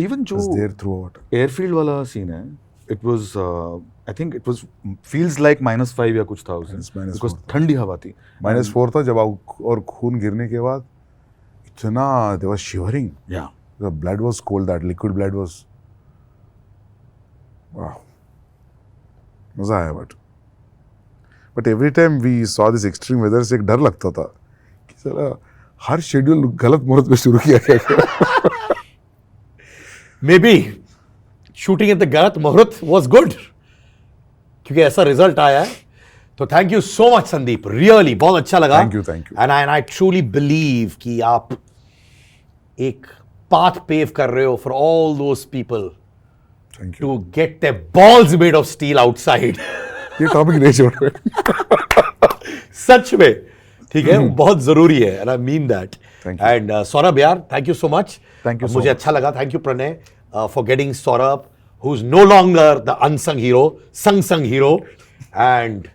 Even जो was there throughout. एयरफील्ड वाला scene है, I think it was feels like -5 या कुछ था उस दिन Minus because 4 ठंडी हवा थी. -4 था जब और खून गिरने के बाद इतना they was shivering. Yeah. The blood was cold. That liquid blood was wow. मजा आया but every time we saw this extreme weather से एक डर लगता था कि साला हर शेड्यूल गलत मुहूर्त में शुरू किया गया. May be shooting at the गलत मुहूर्त वॉज गुड क्योंकि ऐसा रिजल्ट आया है. तो thank you so much Sandeep, really बहुत अच्छा लगा. Thank you. And I truly believe कि आप एक पाथ पेव कर रहे हो for all those people Thank you. To get their balls made of steel outside. ये टॉपिक नहीं छोड़ रहे. सच में ठीक है, बहुत जरूरी है and I mean that. Thank you. And Saurabh यार, thank you so much. Thank you so मुझे much. अच्छा लगा. Thank you Pranay for getting Saurabh who is no longer the unsung hero, sung hero. And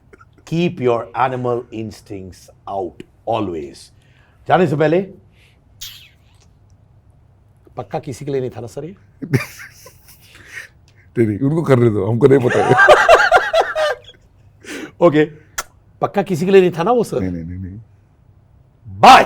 keep your animal instincts out always. जाने से पहले पक्का किसी के लिए नहीं था ना सर ये? नहीं उनको करने दो, हमको नहीं पता है. ओके, पक्का किसी के लिए नहीं था ना वो सर? नहीं. बाय.